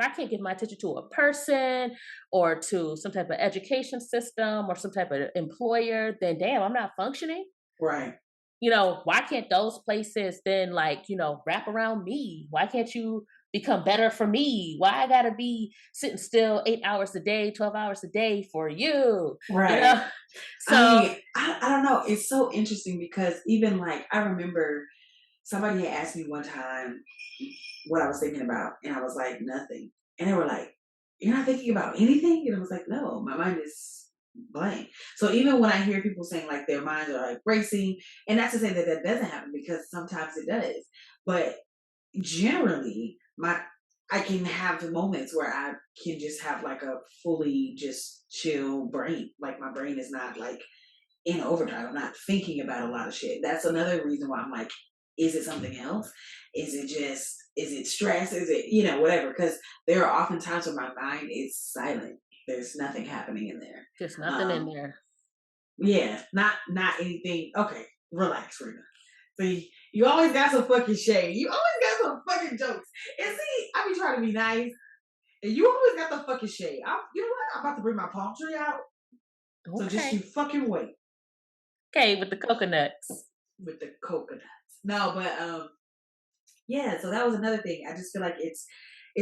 I can't give my attention to a person or to some type of education system or some type of employer, then damn, I'm not functioning. Right. Why can't those places then like, wrap around me? Why can't you become better for me? Why I gotta be sitting still 8 hours a day, 12 hours a day for you? You Right. know? I So mean, I don't know. It's so interesting because even like I remember somebody had asked me one time what I was thinking about, and I was like, nothing. And they were like, you're not thinking about anything? And I was like, no, my mind is blank. So even when I hear people saying like their minds are like racing, and not to say that that doesn't happen because sometimes it does, but generally I can have moments where I can just have like a fully just chill brain. Like my brain is not like in overdrive. I'm not thinking about a lot of shit. That's another reason why I'm like, is it something else? Is it stress? Is it, whatever? Because there are often times where my mind is silent. There's nothing happening in there. just nothing in Um, there. yeah, not anything. Okay, relax, Rena. See, you always got some fucking shade. You always got some fucking jokes. And see, I be trying to be nice, and you always got the fucking shade. You know what? I'm about to bring my palm tree out. So just you Okay. fucking wait Okay, with the coconuts. with the coconuts. No, but yeah. So that was another thing. I just feel like it's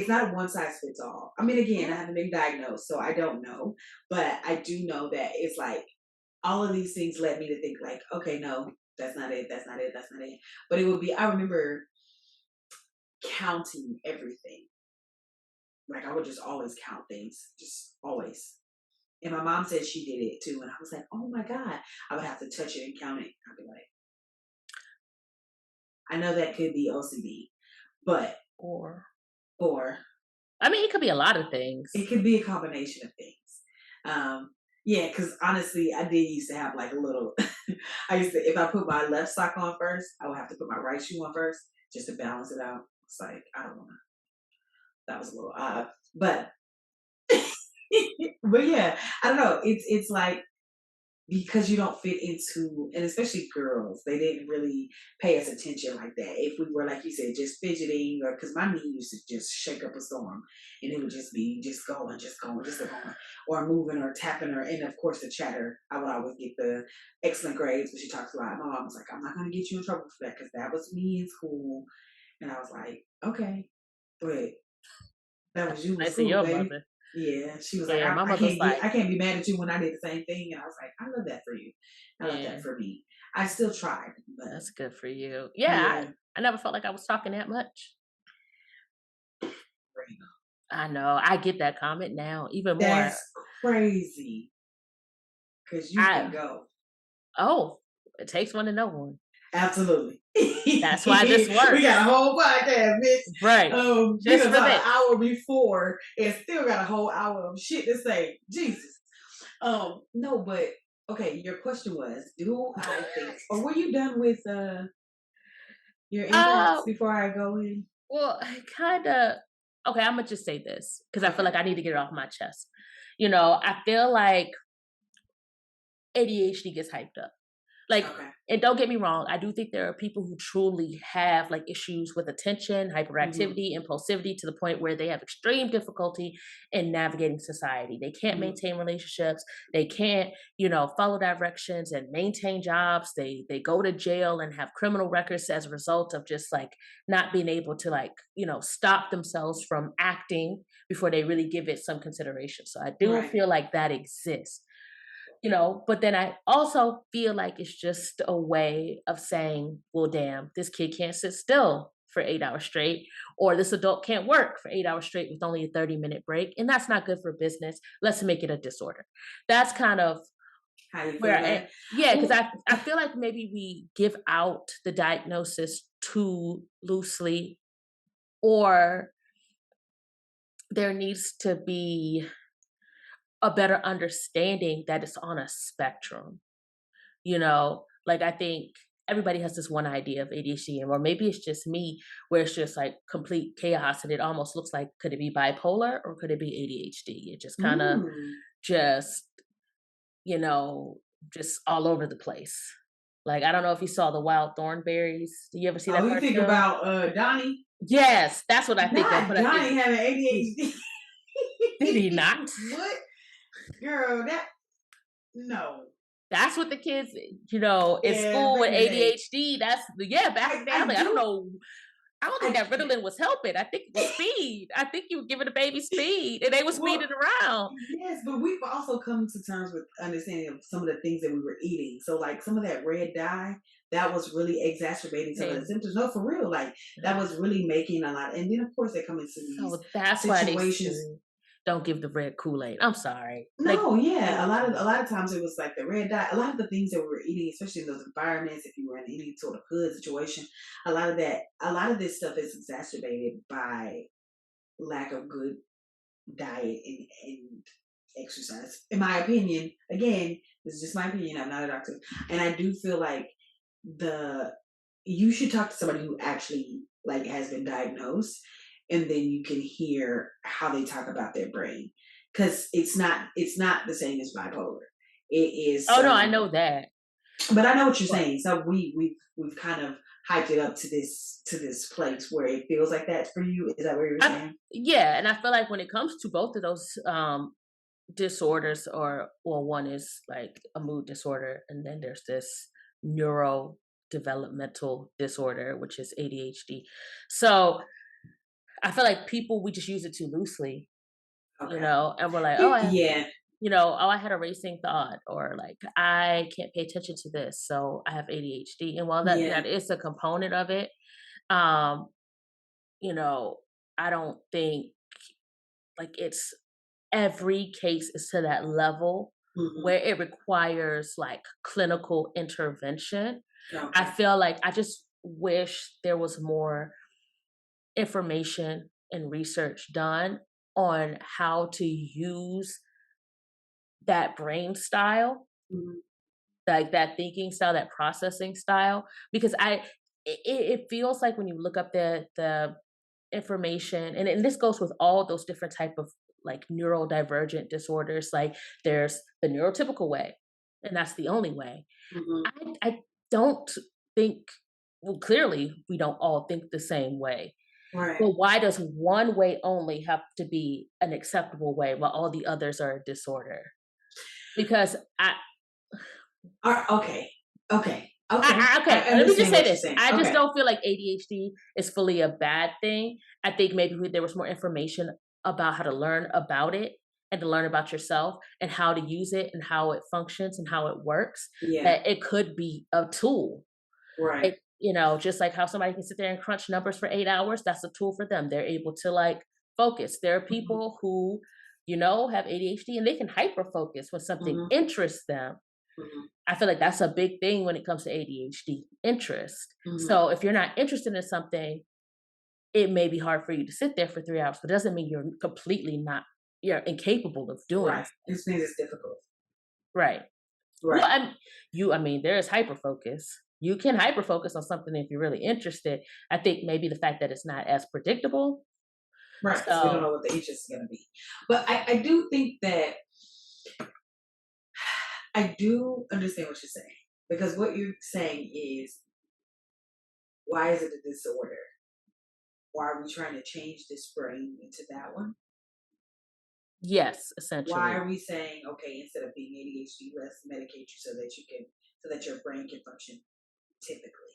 not a one size fits all. I mean, again, I haven't been diagnosed, so I don't know, but I do know that it's like all of these things led me to think like, okay, no, that's not it. That's not it. That's not it. But it would be. I remember counting everything. Like I would just always count things, just always. And my mom said she did it too, and I was like, oh my god, I would have to touch it and count it. I'd be like, I know that could be OCD, but Or or I mean, it could be a lot of things. it could be a combination of things. Yeah, because honestly, I did used to have like a little. I used to, if I put my left sock on first, I would have to put my right shoe on first just to balance it out. It's like I don't know. That was a little odd, but but yeah, I don't know. It's like because you don't fit into, and especially girls, they didn't really pay us attention like that. If we were, like you said, just fidgeting, or because my knee used to just shake up a storm, and it would just be just going, just going, just going, or moving or tapping her. And of course, the chatter, I would always get the excellent grades, but she talks a lot. My mom was like, I'm not going to get you in trouble for that because that was me in school. And I was like, okay, but that was you in Nice of school, your baby. mother. Yeah, she was like, Yeah, my mother's I like, can't be mad at you when I did the same thing. And I was like, I love that for you. I love yeah, that for me. I still tried, but that's good for you. Yeah, yeah, I never felt like I was talking that much. Rena, I know. I get that comment now even more. that's crazy because you can I go. Oh, it takes one to know one. Absolutely. That's why this works. We got a whole podcast, bitch. Right. We done talked an hour before and still got a whole hour of shit to say. Jesus. No, but okay, your question was, do I think, or were you done with your inputs before I go in? Well, kind of. Okay, I'm gonna just say this because I feel like I need to get it off my chest. You know, I feel like ADHD gets hyped up. Like, and don't get me wrong, I do think there are people who truly have like issues with attention, hyperactivity, impulsivity to the point where they have extreme difficulty in navigating society. They can't maintain relationships. They can't, you know, follow directions and maintain jobs. They go to jail and have criminal records as a result of just like not being able to like, you know, stop themselves from acting before they really give it some consideration. So I do feel like that exists. You know, but then I also feel like it's just a way of saying, well, damn, this kid can't sit still for 8 hours straight, or this adult can't work for 8 hours straight with only a 30-minute break. And that's not good for business. Let's make it a disorder. That's kind of how you where because I feel like maybe we give out the diagnosis too loosely, or there needs to be a better understanding that it's on a spectrum. You know, like I think everybody has this one idea of ADHD, or maybe it's just me, where it's just like complete chaos, and it almost looks like, could it be bipolar or could it be ADHD? It just kind of just, you know, just all over the place. Like, I don't know if you saw the Wild Thornberries. Do you ever see that? Oh, you think about Donnie? Yes, that's what I think. Not Donnie having ADHD. Did he not? What? Girl, no. That's what the kids, you know, in school with ADHD. That's back in the day. I don't know. I don't think that Ritalin was helping. I think it was speed. I think you were giving the baby speed, and they were speeding around. Yes, but we've also come to terms with understanding of some of the things that we were eating. So, like some of that red dye, that was really exacerbating some of the symptoms. No, for real, like that was really making a lot. And then, of course, they come into these that's situations. Why don't give the red Kool-Aid. I'm sorry. No, a lot of times it was like the red dye. A lot of the things that we were eating, especially in those environments, if you were in any sort of hood situation, a lot of this stuff is exacerbated by lack of good diet and exercise. In my opinion, again, this is just my opinion. I'm not a doctor, and I do feel like you should talk to somebody who actually like has been diagnosed, and then you can hear how they talk about their brain, because it's not the same as bipolar. It is. Oh no, I know that. But I know what you're saying. So we've kind of hyped it up to this place where it feels like that for you. Is that what you're saying? Yeah, and I feel like when it comes to both of those disorders, or one is like a mood disorder, and then there's this neurodevelopmental disorder, which is ADHD. So I feel like we just use it too loosely, you know, and we're like, you know, I had a racing thought, or like, I can't pay attention to this, so I have ADHD. And while that is a component of it, you know, I don't think like it's every case is to that level where it requires like clinical intervention. I feel like I just wish there was more information and research done on how to use that brain style, like that thinking style, that processing style, because it feels like when you look up the information, and this goes with all those different type of like neurodivergent disorders, like there's the neurotypical way, and that's the only way. I don't think, well, clearly we don't all think the same way. Right. But why does one way only have to be an acceptable way while all the others are a disorder? Because okay. Let me just say this. I just don't feel like ADHD is fully a bad thing. I think maybe there was more information about how to learn about it, and to learn about yourself and how to use it and how it functions and how it works. That it could be a tool. Right. You know, just like how somebody can sit there and crunch numbers for 8 hours, that's a tool for them. They're able to like focus. There are people who, you know, have ADHD and they can hyper focus when something interests them. I feel like that's a big thing when it comes to ADHD interest. Mm-hmm. So if you're not interested in something, it may be hard for you to sit there for 3 hours, but doesn't mean you're incapable of doing right. something. This means it's difficult. Right. Well, Right. I mean, there is hyper focus. You can hyper focus on something if you're really interested. I think maybe the fact that it's not as predictable. Right. So we don't So know what the interest is going to be. But I do think that I do understand what you're saying. Because what you're saying is, why is it a disorder? Why are we trying to change this brain into that one? yes, Why essentially. are we saying, okay, instead of being ADHD, let's medicate you so that your brain can function typically?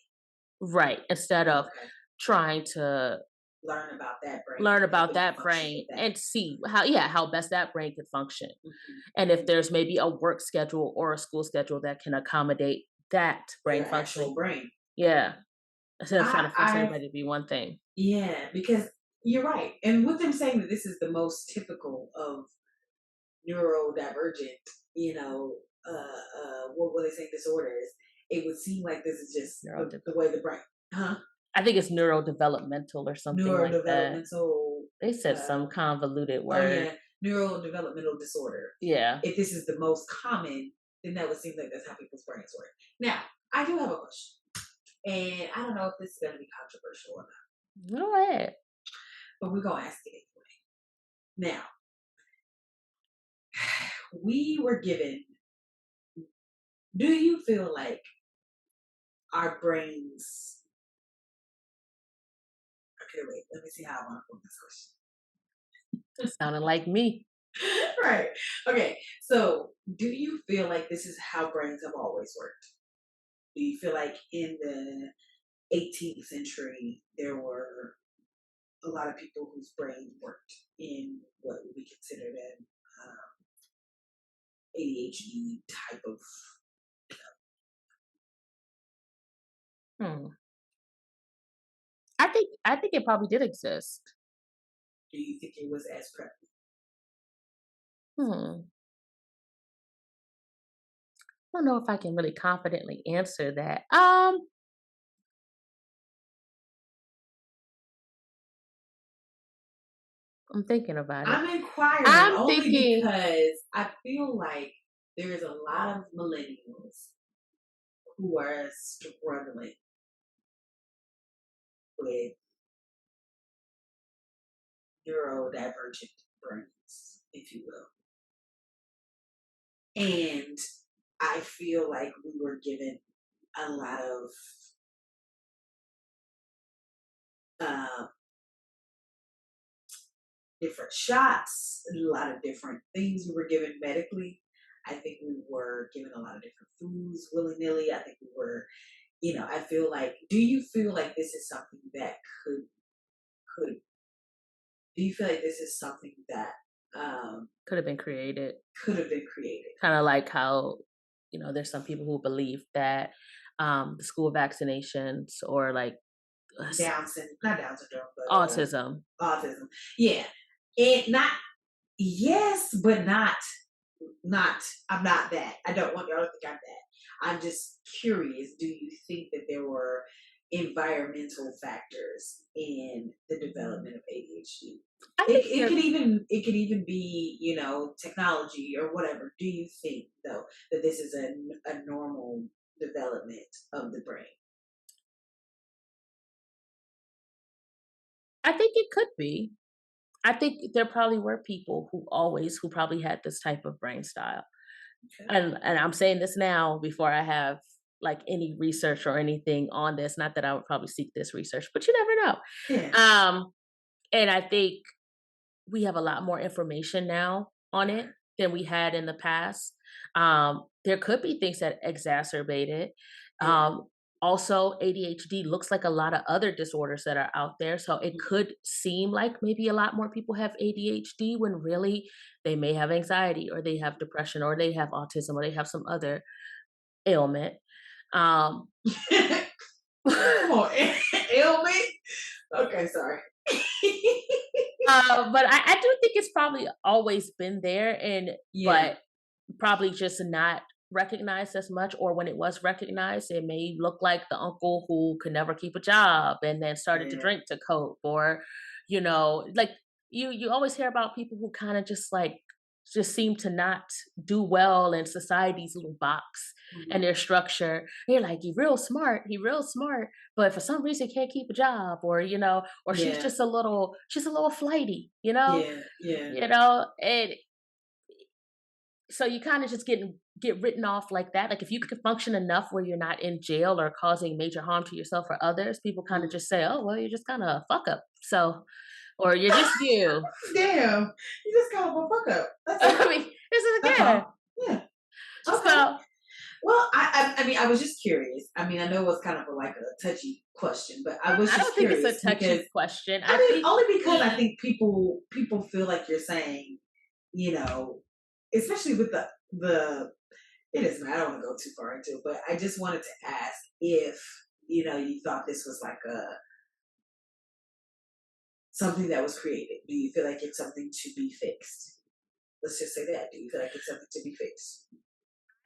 Right. Instead of Okay. trying to Learn about that brain learn and about helping you that function brain with that. and see how best that brain could function. Mm-hmm. And if there's maybe a work schedule or a school schedule that can accommodate that brain Your actual functioning. brain. Yeah. Instead of trying to force I everybody to be one thing. yeah, because you're right. And with them saying that this is the most typical of neurodivergent, what will they say disorders? It would seem like this is just the way the brain, huh? I think it's neurodevelopmental or something like that. Neurodevelopmental. They said some convoluted Oh word. yeah, neurodevelopmental disorder. Yeah. If this is the most common, then that would seem like that's how people's brains work. Now, I do have a question, and I don't know if this is going to be controversial or not, Go ahead. but we're gonna ask it anyway. Now, we were given. Do you feel like our brains? Okay, wait. Let me see how I want to put this question. Sounding like me. Right. Okay. So, do you feel like this is how brains have always worked? Do you feel like in the 18th century there were a lot of people whose brains worked in what would be considered an ADHD type of? Hmm. I think it probably did exist. Do you think it was as prevalent? Hmm. I don't know if I can really confidently answer that. I'm thinking about it. I'm inquiring I'm only thinking because I feel like there is a lot of millennials who are struggling with neurodivergent brains, if you will. And I feel like we were given a lot of uh, different shots, a lot of different things we were given medically. I think we were given a lot of different foods willy nilly. I think we were, I feel like, do you feel like this is something that could, do you feel like this is something that could have been created. could have been created? Kind of like how, there's some people who believe that the school vaccinations or like Not Down syndrome, but autism. autism. Yeah. And not, yes, but not, I'm not that. I don't want y'all to think I'm that. I'm just curious. Do you think that there were environmental factors in the development of ADHD? It could even be, technology or whatever. Do you think though that this is a normal development of the brain? I think it could be. I think there probably were people who probably had this type of brain style. Okay. And I'm saying this now before I have like any research or anything on this. Not that I would probably seek this research, but you never know. Yeah. And I think we have a lot more information now on it than we had in the past. There could be things that exacerbate it. Yeah. Also, ADHD looks like a lot of other disorders that are out there. So it could seem like maybe a lot more people have ADHD when really they may have anxiety or they have depression or they have autism or they have some other ailment. Come on, ailment. Okay, sorry. But I do think it's probably always been there, Yeah. but probably just not recognized as much, or when it was recognized, it may look like the uncle who could never keep a job and then started to Yeah. drink to cope, or like you always hear about people who kind of just seem to not do well in society's little box and Mhm. their structure. They're like, he real smart, but for some reason can't keep a job, or Yeah. she's a little flighty, Yeah. Yeah. and so you kind of just get written off like that. Like if you can function enough where you're not in jail or causing major harm to yourself or others, people kind of Mhm. just say, "Oh, well, you're just kind of a fuck up." So, or you're just you. Damn. You just called him a fuck up. That's it. I mean, this is That's again. all. Yeah. Okay. So Well, I mean, I was just curious. I mean, I know it's kind of like a touchy question, but I was I just don't think it's a curious because touchy question. I I mean, think only because I we think people feel like you're saying, you know, especially with the it doesn't matter. I don't want to go too far into it, but I just wanted to ask if you thought this was like a something that was created. Do you feel like it's something to be fixed? Let's just say that. Do you feel like it's something to be fixed?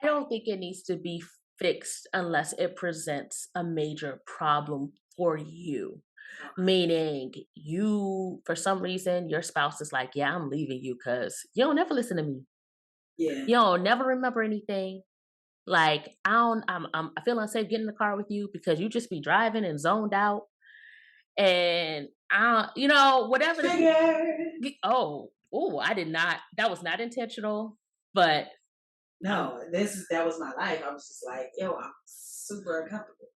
I don't think it needs to be fixed unless it presents a major problem for you. Okay. Meaning, you, for some reason, your spouse is like, "Yeah, I'm leaving you because you don't ever listen to me. Yeah. You don't never remember anything. Like, I don't, I feel unsafe getting in the car with you because you just be driving and zoned out. And whatever the case. Triggered. Oh, I did not. That was not intentional, but um, No, that was my life. I was just like, yo, I'm super uncomfortable.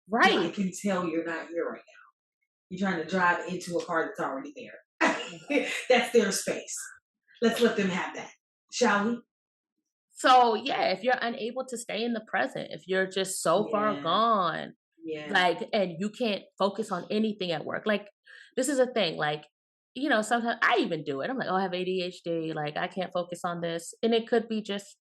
No, I right. can tell you're not here right now. You're trying to drive into a car that's already there. That's their space. Let's let them have that, shall we? So yeah, if you're unable to stay in the present, if you're just so far Yeah, gone, yeah, like, and you can't focus on anything at work, like, this is a thing, like, sometimes I even do it. I'm like, oh, I have ADHD, like, I can't focus on this. And it could be just,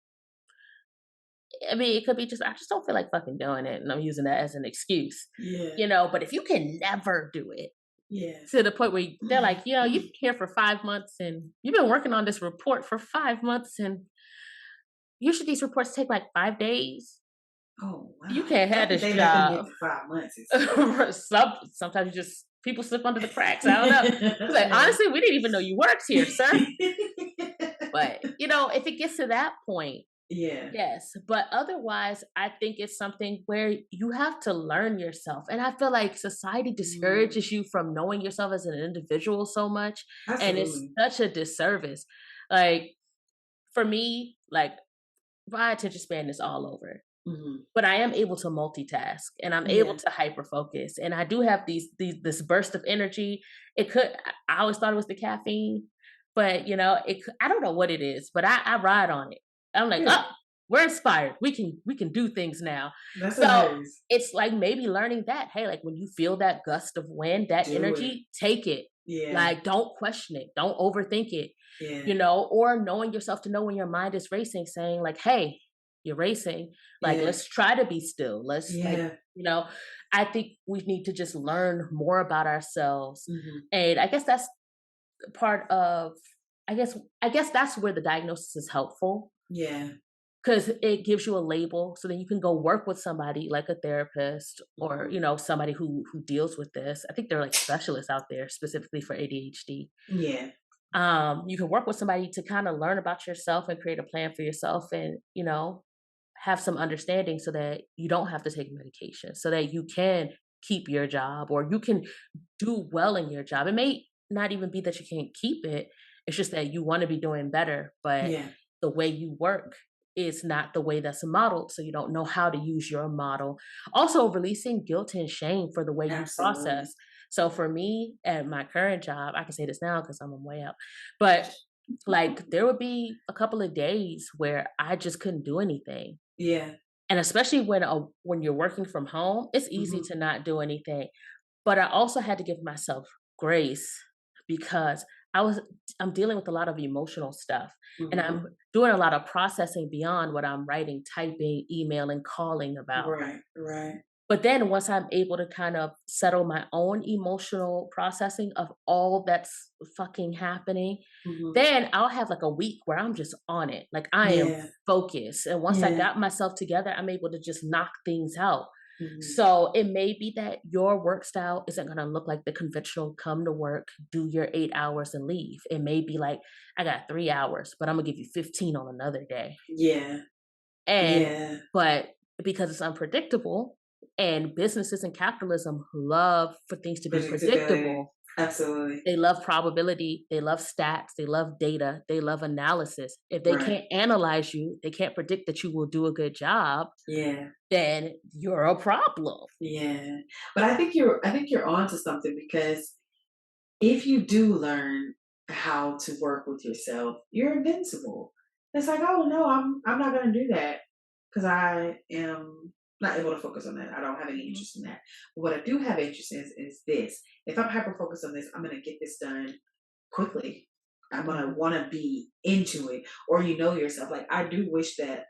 I mean, it could be just, I just don't feel like fucking doing it. And I'm using that as an excuse, yeah, but if you can never do it yeah, to the point where they're like, you've been here for 5 months and you've been working on this report for 5 months, and usually these reports take like 5 days. Oh You wow, the can't have fact that this they let them get job. to 5 months is crazy. Sometimes you just people slip under the cracks. I don't know. It's like, Yeah. honestly, we didn't even know you worked here, sir. But if it gets to that point, Yeah. yes. But otherwise, I think it's something where you have to learn yourself. And I feel like society Mm, discourages you from knowing yourself as an individual so much. And it's absolutely. such a disservice. Like, for me, like, my attention span is all over. Hmm. But I am able to multitask and I'm able Yeah. to hyper focus. And I do have this burst of energy. I always thought it was the caffeine, but I don't know what it is, but I ride on it. I'm like, Good. oh, we're inspired. We can do things now. That's So hilarious. it's like maybe learning that, hey, like when you feel that gust of wind, that Do it. energy, take it. Yeah. Like, don't question it. Don't overthink it, Yeah. or knowing yourself to know when your mind is racing, saying like, hey, you're racing. Like, Yeah. let's try to be still. Let's, like, Yeah. I think we need to just learn more about ourselves. Hmm. And I guess that's part of, I guess that's where the diagnosis is helpful, Yeah. because it gives you a label so then you can go work with somebody like a therapist, or Hmm. somebody who deals with this. I think there are like specialists out there specifically for ADHD. Yeah. You can work with somebody to kind of learn about yourself and create a plan for yourself, and have some understanding so that you don't have to take medication, so that you can keep your job or you can do well in your job. It may not even be that you can't keep it, it's just that you want to be doing better, but Yeah. the way you work is not the way that's modeled, so you don't know how to use your model. Also, releasing guilt and shame for the way you Absolutely. process. So for me at my current job, I can say this now because I'm way up, but like there would be a couple of days where I just couldn't do anything. Yeah. And especially when you're working from home, it's easy Hmm. to not do anything. But I also had to give myself grace because I was I'm dealing with a lot of emotional stuff, and Hmm. I'm doing a lot of processing beyond what I'm writing, typing, emailing, calling about. Right. Right. But then once I'm able to kind of settle my own emotional processing of all that's fucking happening, then I'll have like a week where I'm just on it. Like I am Yeah. focused. And once I Yeah. got myself together, I'm able to just knock things out. Mhm. So it may be that your work style isn't going to look like the conventional come to work, do your 8 hours and leave. It may be like, I got 3 hours, but I'm going to give you 15 on another day. Yeah. And, Yeah. but because it's unpredictable and businesses and capitalism love for things to be Predictability. predictable, Absolutely. they love probability, they love stats, they love data, they love analysis. If they Right. can't analyze you, they can't predict that you will do a good job, Yeah. then you're a problem. Yeah. But I think you're onto something, because if you do learn how to work with yourself, you're invincible. It's like, oh no, I'm not gonna do that because I am not able to focus on that. I don't have any Mhm. interest in that. But what I do have interest in is this. If I'm hyper focused on this, I'm gonna get this done quickly. I'm gonna Mhm. want to be into it, or yourself. Like I do wish that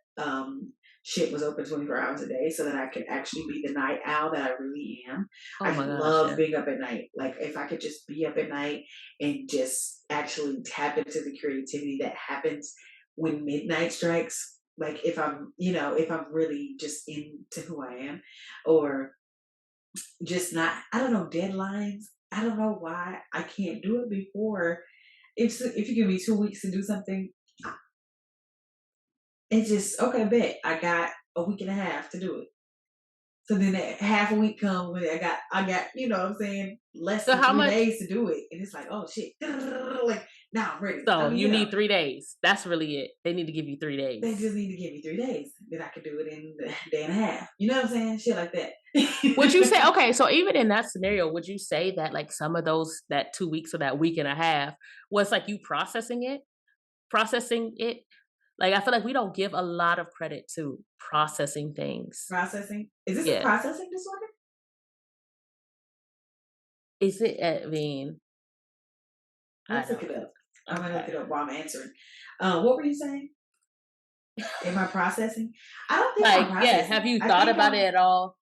shit was open 24 hours a day so that I could actually be the night owl that I really am. Oh I my gosh, love yeah. being up at night. Like if I could just be up at night and just actually tap into the creativity that happens when midnight strikes. Like if I'm really just into who I am, or just not, I don't know, deadlines. I don't know why I can't do it before. If you give me 2 weeks to do something, it's just okay. Bet I got a week and a half to do it. So then that half a week come when I got what I'm saying, less So than how 3 days much to do it, and it's like, oh shit, like now I'm ready. I so mean, you need 3 days. That's really it. They need to give you 3 they days. just need to give me 3 days, then I could do it in a day and a half. You know what I'm saying? Shit like that. Would you say okay, so even in that scenario, would you say that like some of those that 2 weeks or that week and a half was like you processing it? Processing it? Like I feel like we don't give a lot of credit to processing things. Processing. Is this a Yeah. processing disorder? Is it I mean, I Let's look don't it up. I'm know. gonna look Okay. it up while I'm answering. What were you saying? Am I processing? I don't think I'm Like, yeah, have processing. you I thought think about I'm. it at all?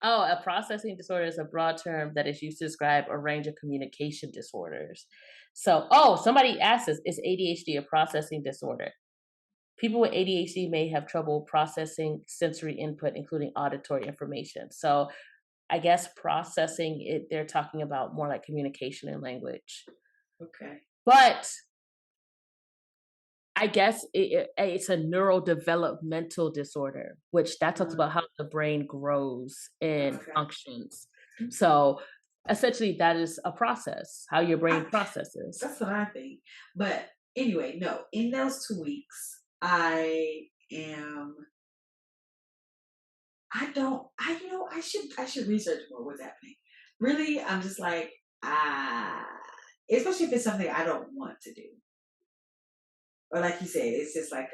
Oh, a processing disorder is a broad term that is used to describe a range of communication disorders. So, oh, somebody asked us, is ADHD a processing disorder? People with ADHD may have trouble processing sensory input, including auditory information. So, I guess processing it, they're talking about more like communication and language. Okay. But I guess it's a neurodevelopmental disorder, which that talks about how the brain grows and Okay. functions. Okay. So essentially, that is a process, how your I, brain processes. that's what I think. But anyway, no. In those 2 weeks, I am. I don't. I should research more what's happening. Really, I'm just like ah, especially if it's something I don't want to do, or like you said, it's just like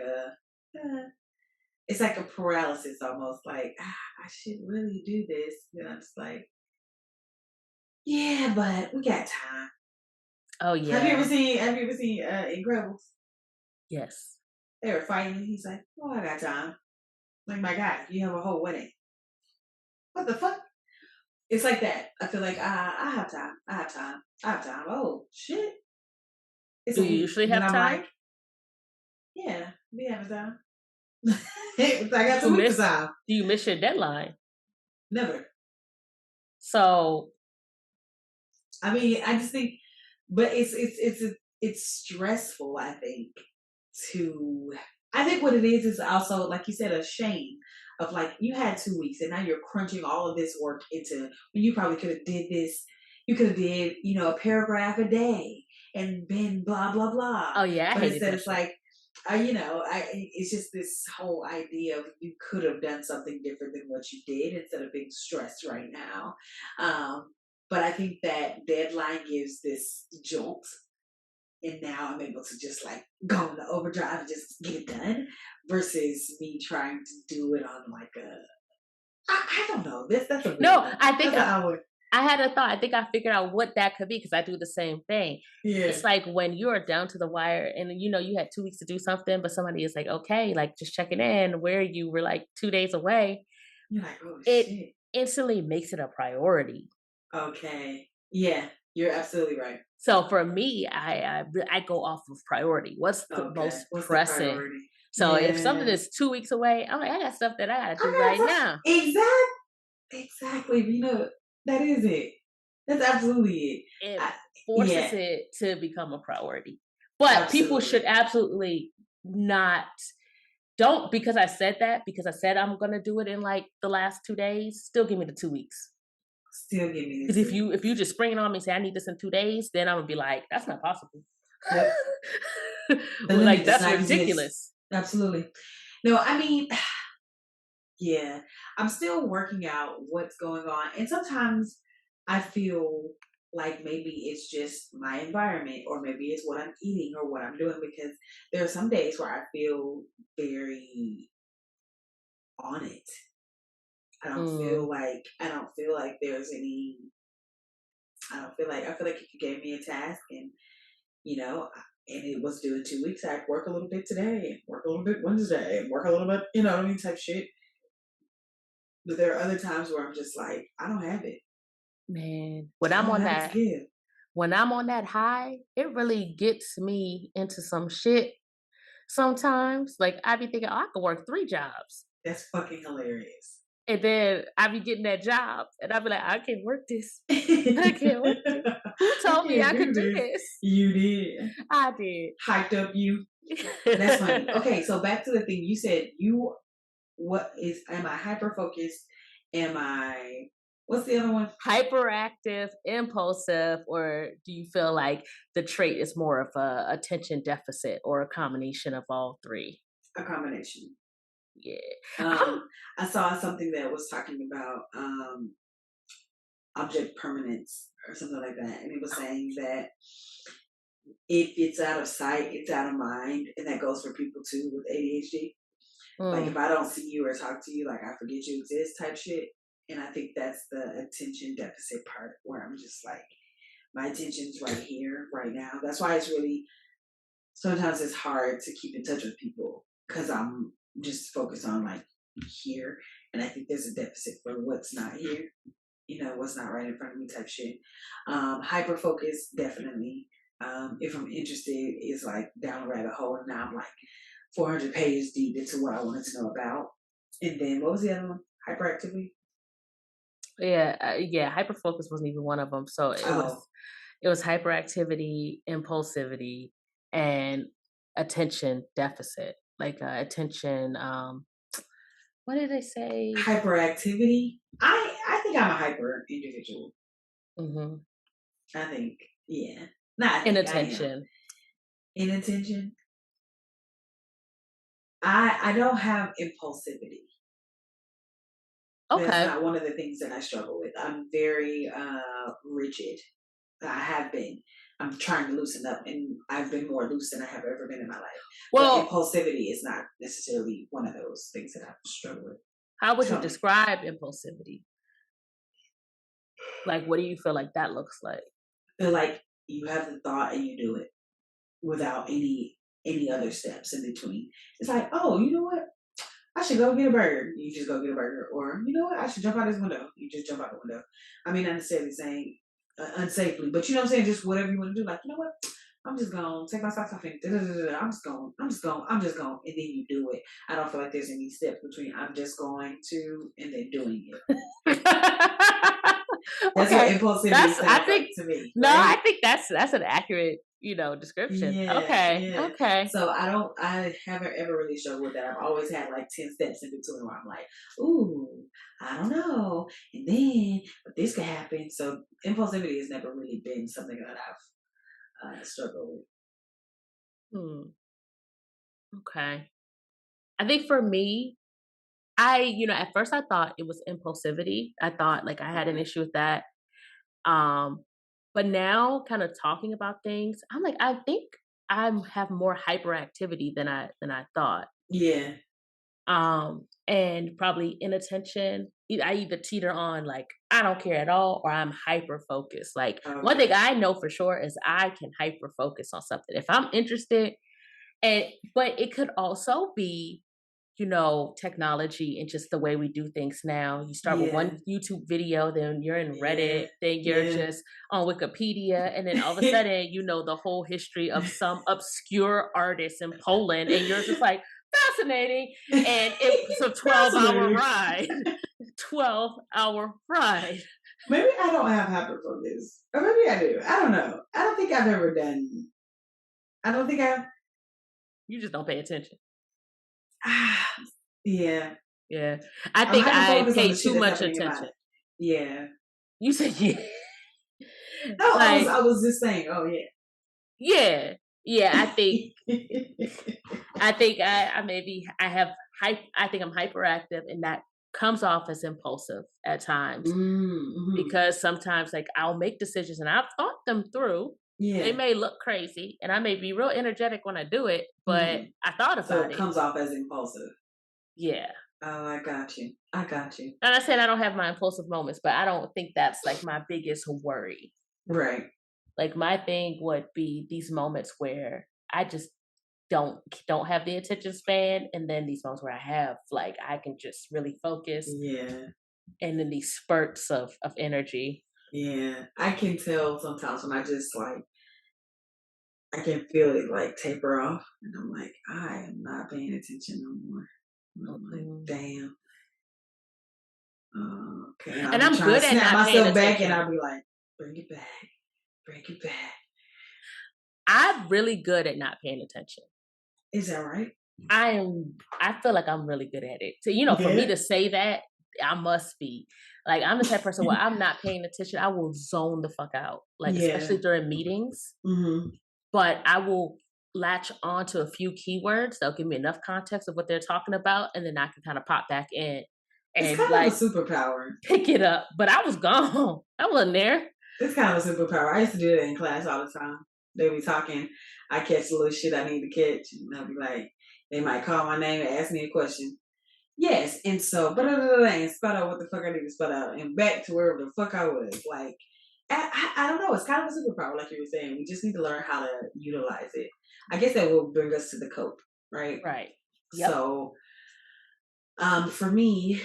it's like a paralysis almost. Like I should really do this, and I'm just like, yeah, but we got time. Oh, Have you ever yeah. seen Have you ever seen Incredibles? Yes. They were fighting, and he's like, "Oh, I got time." Like, my God, you have a whole wedding. What the fuck? It's like that. I feel like I have time. I have time. I have time. Oh shit! It's Do a you week, usually and then have I'm time? like, yeah, we have time. I got You 2 weeks of miss time. do you miss your deadline? Never. So, I mean, I just think, but it's stressful. I think to. I think what it is also, like you said, a shame of like you had 2 weeks and now you're crunching all of this work into when you probably could have did this. You could have did a paragraph a day and been blah blah blah. oh yeah, I But hated instead, that it's shit. like it's just this whole idea of you could have done something different than what you did instead of being stressed right now. Um, but I think that deadline gives this jolt, and now I'm able to just like go into overdrive and just get it done versus me trying to do it on like I don't know. That's a weird No, one. I think That's an hour. I had a thought. I think I figured out what that could be because I do the same thing. Yeah. It's like when you're down to the wire and you had 2 weeks to do something, but somebody is like, okay, like just checking in. Where you were like 2 days away. You're like, oh it shit. instantly makes it a priority. Okay. Yeah, you're absolutely right. So for me, I go off of priority. What's the Okay. most What's the pressing? priority? So if something Yeah. is 2 weeks away, I'm like, I got stuff that I gotta do I right gotta touch now. exactly. You know, that is it. That's absolutely it. It I, forces yeah, it to become a priority. But people should absolutely. absolutely not don't because I said that, because I said I'm gonna do it in like the last 2 days, still give me the 2 weeks. Still give me the Because two if you weeks. just spring it on me and say I need this in 2 days, then I'm gonna be like, that's not possible. Yep. The Like limit does that's not exist. ridiculous. Absolutely. No, I mean, yeah, I'm still working out what's going on. And sometimes I feel like maybe it's just my environment or maybe it's what I'm eating or what I'm doing because there are some days where I feel very on it. Mm. I don't feel like there's any I feel like if you gave me a task and you know and it was due in 2 weeks, I'd work a little bit today and work a little bit Wednesday and work a little bit, you know what I mean, type shit. But there are other times where I'm just like, I don't have it. Man, I don't have it to give. when I'm on that high, it really gets me into some shit sometimes. Like I be thinking, oh, I could work 3 jobs. That's fucking hilarious. And then I be getting that job and I be like, I can't work this. I can't work this. I Who told me I can't could do do this. this? You did. I did. Hyped up you. That's funny. Okay, so back to the thing you said. Am I hyper focused? Am I, what's the other one? Hyperactive, impulsive, or do you feel like the trait is more of a attention deficit or a combination of all three? A combination. Yeah. I'm I saw something that was talking about object permanence or something like that, and it was saying that if it's out of sight, it's out of mind, and that goes for people too with ADHD. Like if mm, I don't see you or talk to you, like I forget you exist type shit. And I think that's the attention deficit part where I'm just like, my attention's right here, right now. That's why it's really sometimes it's hard to keep in touch with people because I'm just focused on like here. And I think there's a deficit for what's not here, what's not right in front of me type shit. Hyper focus, definitely. If I'm interested, is like down a rabbit hole, and now I'm like 400 pages deep into what I wanted to know about. And then what was the other one? Hyperactivity. yeah. Hyper focus wasn't even one of them. So Oh, it was hyperactivity, impulsivity, and attention deficit. Like attention. What did they say? hyperactivity. I think I'm a hyper individual. Mm-hmm. I think, yeah. Not I think I am. Inattention. Inattention. I don't have impulsivity. That's Okay. not one of the things that I struggle with. I'm very rigid. I have been. I'm trying to loosen up, and I've been more loose than I have ever been in my life. But Well, impulsivity is not necessarily one of those things that I've struggled with. how would you Tell me. describe impulsivity? Like, what do you feel like that looks like? Feel like you have the thought and you do it without any other steps in between. It's like, oh, you know what? I should go get a burger. You just go get a burger. Or, you know what? I should jump out this window. You just jump out the window. I mean, not necessarily saying unsafely, but you know what I'm saying? Just whatever you want to do. Like, you know what? I'm just going to take my socks off and I'm just going. And then you do it. I don't feel like there's any steps between I'm just going to and then doing it. That's what Okay. impulsivity That's I sounds like think to me, no, right? I think that's an accurate, description. Yeah, Okay. yeah. Okay. So I haven't ever really struggled with that. I've always had like 10 steps in between where I'm like, ooh, I don't know. And then, but this could happen. So impulsivity has never really been something that I've struggled with. Hmm. Okay. I think for me, at first I thought it was impulsivity. I thought like I had an Okay. issue with that. Um, but now kind of talking about things, I'm like, I think I have more hyperactivity than I thought. Yeah. And probably inattention. I either teeter on like I don't care at all, or I'm hyper focused. Like one thing Okay. I know for sure is I can hyper focus on something if I'm interested. And but it could also be technology and just the way we do things now. You start with Yeah. one YouTube video, then you're in Yeah. Reddit, then you're Yeah. just on Wikipedia, and then all of a sudden, the whole history of some obscure artist in Poland, and you're just like, fascinating. And it's a 12-hour Fascinating. ride. 12-hour ride. Maybe I don't have hyperfocus. Or maybe I do. I don't know. I don't think I've ever done. I don't think I've. You just don't pay attention. Yeah. Yeah. I I'm think I hyperfocused on pay the shit too that's much happening in my. attention. Yeah. You said yeah. No, Like, I was just saying. Oh yeah. yeah. Yeah, I think I maybe I have I think I'm hyperactive, and that comes off as impulsive at times, Mm-hmm. because sometimes like I'll make decisions and I've thought them through. They Yeah. may look crazy and I may be real energetic when I do it, but Mm-hmm. I thought So about it it. comes off as impulsive. Yeah. Oh, I got you. I got you. And I said I don't have my impulsive moments, but I don't think that's like my biggest worry. Right. Like my thing would be these moments where I just don't have the attention span, and then these moments where I have, like, I can just really focus, Yeah. and then these spurts of energy. Yeah. I can tell sometimes when I just like I can feel it like taper off, and I'm like, I am not paying attention no more. And I'm like, Mm. damn. Okay. And I'll And be I'm trying to good at snap not paying myself back, and attention. I'll be like, bring it back. I'm really good at not paying attention. Is that right? I feel like I'm really good at it. So, for me Yeah. to say that, I must be. Like, I'm the type of person where I'm not paying attention, I will zone the fuck out. Like, Yeah. especially during meetings. Mm-hmm. But I will latch on to a few keywords that'll give me enough context of what they're talking about, and then I can kind of pop back in It's and kind of a like superpower. pick it up. But I was gone. I wasn't there. It's kind of a superpower. I used to do that in class all the time. They be talking. I catch the little shit I need to catch. And I'll be like, they might call my name and ask me a question. Yes, and so, and spell out what the fuck I need to spell out and back to wherever the fuck I was. Like, I don't know. It's kind of a superpower, like you were saying. We just need to learn how to utilize it. I guess that will bring us to the cope, right? Right. Yep. So, for me,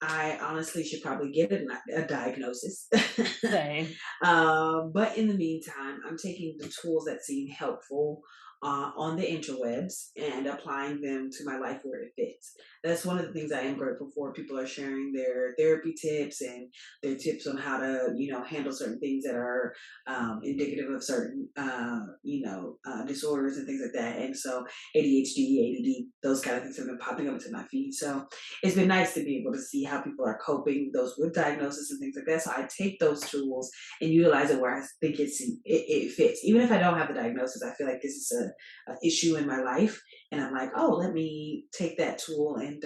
I honestly should probably get a diagnosis. Same. But in the meantime, I'm taking the tools that seem helpful on the interwebs and applying them to my life where it fits. That's one of the things I am grateful for. People are sharing their therapy tips and their tips on how to, handle certain things that are indicative of certain, disorders and things like that. And so ADHD, ADD, those kind of things have been popping up into my feed. So it's been nice to be able to see how people are coping, those with diagnosis and things like that. So I take those tools and utilize it where I think it fits. Even if I don't have the diagnosis, I feel like this is an issue in my life, and I'm like, oh, let me take that tool and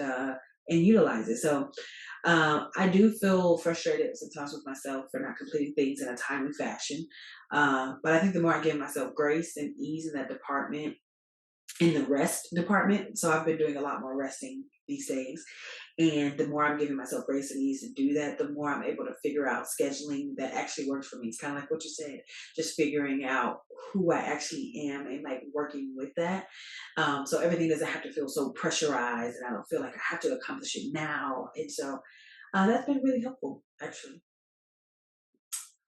utilize it. So I do feel frustrated sometimes with myself for not completing things in a timely fashion. But I think the more I give myself grace and ease in that department, in the rest department. So I've been doing a lot more resting these days. And the more I'm giving myself grace and ease to do that, the more I'm able to figure out scheduling that actually works for me. It's kind of like what you said, just figuring out who I actually am and like working with that. So everything doesn't have to feel so pressurized, and I don't feel like I have to accomplish it now. And so that's been really helpful, actually.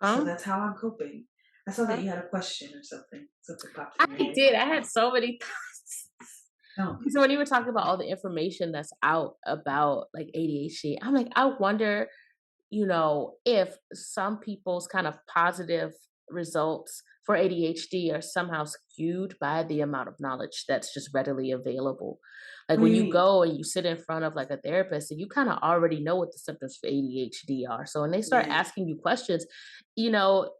So that's how I'm coping. I saw that you had a question or something. Something popped in your I head. did. I had so many thoughts. Oh. So when you were talking about all the information that's out about like ADHD, I'm like, I wonder, if some people's kind of positive results for ADHD are somehow skewed by the amount of knowledge that's just readily available. Like What do when you you mean? go and you sit in front of like a therapist, and you kind of already know what the symptoms for ADHD are. So when they start Yeah. asking you questions, you know,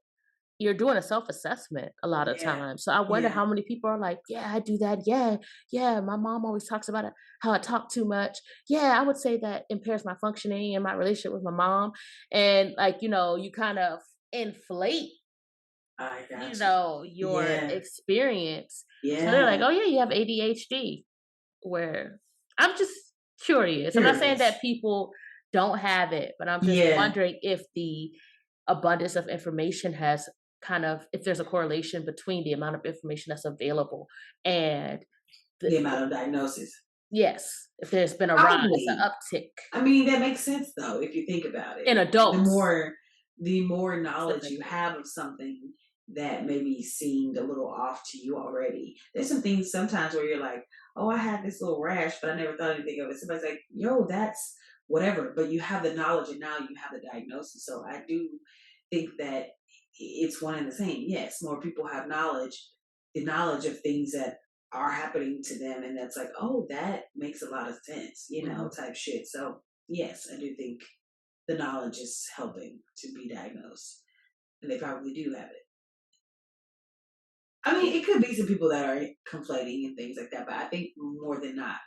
you're doing a self-assessment a lot of Yeah. times. So I wonder Yeah. how many people are like, yeah, I do that. Yeah. Yeah. My mom always talks about it, how I talk too much. Yeah. I would say that impairs my functioning and my relationship with my mom. And like, you kind of inflate, I got you. your Yeah. experience. So they're like, Yeah. oh yeah, you have ADHD. Where I'm just curious. I'm not saying Curious. that people don't have it, but I'm just Yeah. wondering if the abundance of information has if there's a correlation between the amount of information that's available and The amount of diagnosis. Yes, if there's been a rise, an Probably. uptick I mean, that makes sense though, if you think about it. in The adults more the more knowledge you specifically. have of something that maybe seemed a little off to you already. There's some things sometimes where you're like, oh, I had this little rash, but I never thought anything of it. Somebody's like, yo, that's whatever. But you have the knowledge and now you have the diagnosis. So I do think that it's one and the same. Yes, more people have knowledge, the knowledge of things that are happening to them, and that's like, oh, that makes a lot of sense, Mhm. type shit. So yes, I do think the knowledge is helping to be diagnosed, and they probably do have it. I mean, it could be some people that are conflating and things like that, but I think more than not,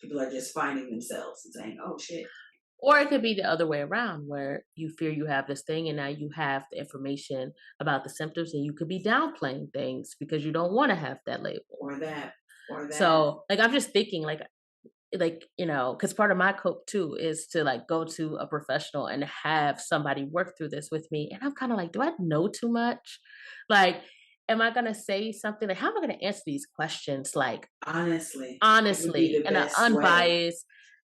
people are just finding themselves and saying, "Oh shit." Or it could be the other way around where you fear you have this thing and now you have the information about the symptoms and you could be downplaying things because you don't want to have that label. Or that, or that. So, like, I'm just thinking, because part of my cope too is to like go to a professional and have somebody work through this with me. And I'm kind of like, do I know too much? Like, am I gonna say something? Like, how am I gonna answer these questions? Like, Honestly, it would be honestly, the in an best way. unbiased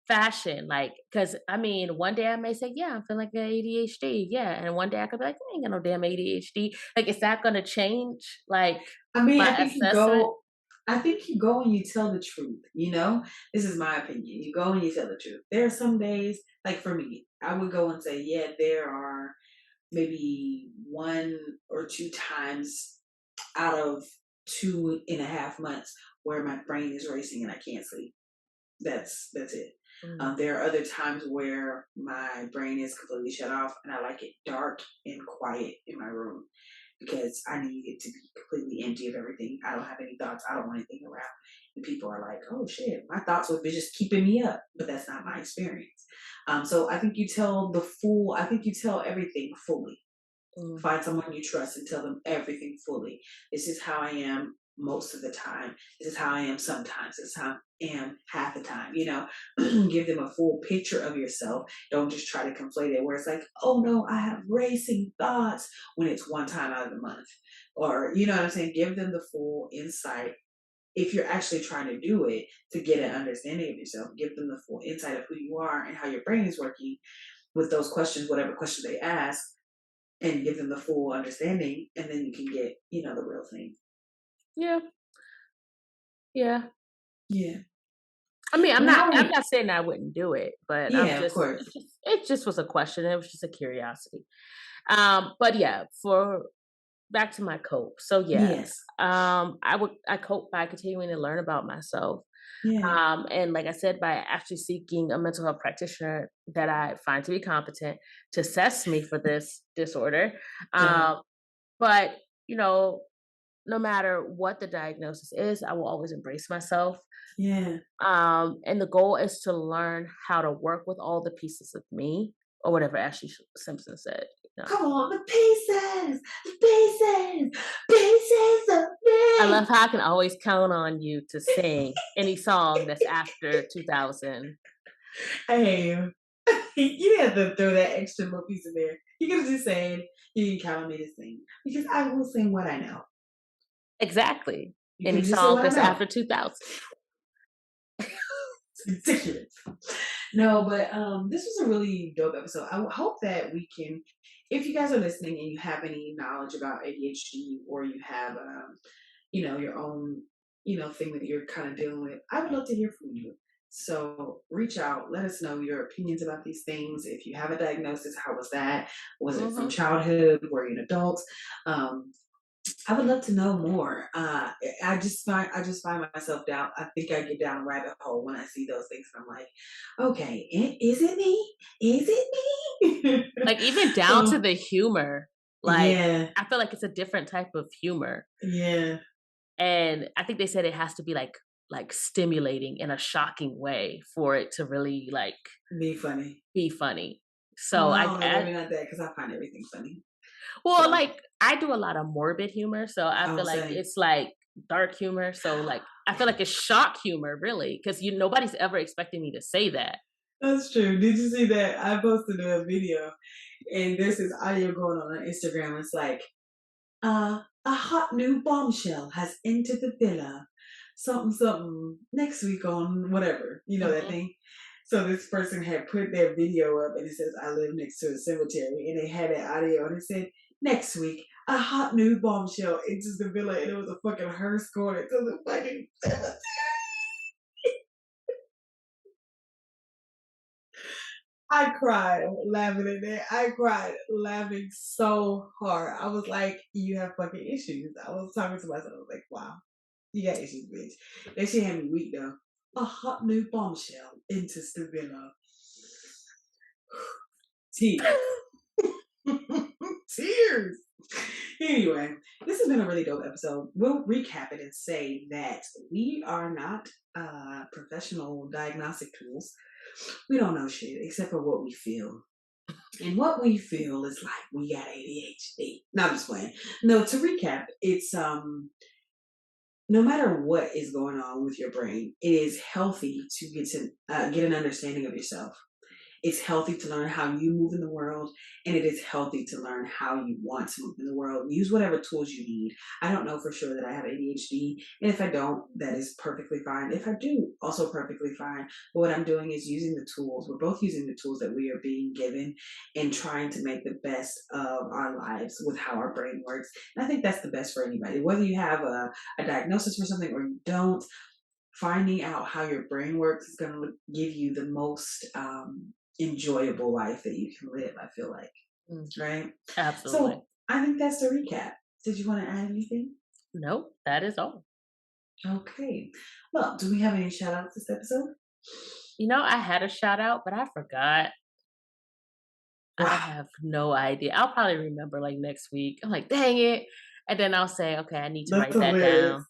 fashion. Like, because I mean, one day I may say, yeah, I'm feeling like an ADHD. Yeah. And one day I could be like, I ain't got no damn ADHD. Like, is that gonna change like I mean, my assessment? I think you go and you tell the truth, you know? This is my opinion. You go and you tell the truth. There are some days, like for me, I would go and say, yeah, there are maybe 1 or 2 times out of 2.5 months where my brain is racing and I can't sleep. That's it. Mm. There are other times where my brain is completely shut off and I like it dark and quiet in my room because I need it to be completely empty of everything. I don't have any thoughts. I don't want anything around. And people are like, oh shit, my thoughts would be just keeping me up. But that's not my experience. So I think I think you tell everything fully. Mm. Find someone you trust and tell them everything fully. This is how I am most of the time. This is how I am sometimes. This is how I am half the time. Give them a full picture of yourself. Don't just try to conflate it where it's like, oh no, I have racing thoughts when it's one time out of the month. Or, you know what I'm saying? Give them the full insight. If you're actually trying to do it to get an understanding of yourself, give them the full insight of who you are and how your brain is working with those questions, whatever question they ask, and give them the full understanding, and then you can get, the real thing. Yeah. Yeah. Yeah. I mean, I'm Well, not now I'm we not saying I wouldn't do it, but I'm yeah, of just course. it just was a question. It was just a curiosity. But yeah, for back to my cope. So yeah, Yes. I cope by continuing to learn about myself. Yeah. And like I said, by actually seeking a mental health practitioner that I find to be competent to assess me for this disorder. Uh-huh. Um, but you know, no matter what the diagnosis is, I will always embrace myself. Yeah. And the goal is to learn how to work with all the pieces of me, or whatever Ashley Simpson said. You know, Come on, the pieces of I me. love how I can always count on you to sing any song that's after 2000. Hey, you didn't have to throw that extra little piece in there. You could have just said, you can count on me to sing because I will sing what I know. Exactly. You could Any have just said song what I that's know. after 2000. It's ridiculous. No, but this was a really dope episode. I hope that we can, if you guys are listening and you have any knowledge about ADHD or you have, your own, thing that you're kind of dealing with, I would love to hear from you. So reach out, let us know your opinions about these things. If you have a diagnosis, how was that? Was it from Mhm. childhood? Were you an adult? Um, I would love to know more. I just find myself down. I think I get down a rabbit hole when I see those things. And I'm like, okay, is it me? Is it me? Like, even down to So the humor, like, yeah, I feel like it's a different type of humor. yeah, And I think they said it has to be like stimulating in a shocking way for it to really like be funny. be funny. Well, So I I, don't know, I maybe not that because I find everything funny. well, So like I do a lot of morbid humor, so I I'll feel like say it's like dark humor. So like I feel like it's shock humor, really, because nobody's ever expecting me to say that. that's true. Did you see that? I posted a video and there's this audio going on Instagram. It's like, a hot new bombshell has entered the villa. something next week on whatever, that Mm-hmm. thing. So this person had put their video up and it says, I live next to a cemetery. And they had an audio and it said, next week, a hot new bombshell enters the villa. And it was a fucking hearse going into the fucking cemetery. I cried laughing at that. I cried laughing so hard. I was like, you have fucking issues. I was talking to myself. I was like, wow, you got issues, bitch. That shit had me weak though. A hot new bombshell enters the villa. Tears. Tears. Anyway, this has been a really dope episode. We'll recap it and say that we are not professional diagnostic tools. We don't know shit except for what we feel. And what we feel is like we got ADHD. No, I'm just playing. No, to recap, it's no matter what is going on with your brain, it is healthy to get an understanding of yourself. It's healthy to learn how you move in the world, and it is healthy to learn how you want to move in the world. Use whatever tools you need. I don't know for sure that I have ADHD, and if I don't, that is perfectly fine. If I do, also perfectly fine. But what I'm doing is using the tools. We're both using the tools that we are being given and trying to make the best of our lives with how our brain works. And I think that's the best for anybody. Whether you have a diagnosis for something or you don't, finding out how your brain works is going to give you the most enjoyable life that you can live, I feel like. Right? Absolutely. So I think that's the recap. Did you want to add anything? Nope, that is all. Okay. Well, do we have any shout outs this episode? I had a shout out, but I forgot. Wow. I have no idea. I'll probably remember like next week. I'm like, dang it. And then I'll say, okay, I need to write that down.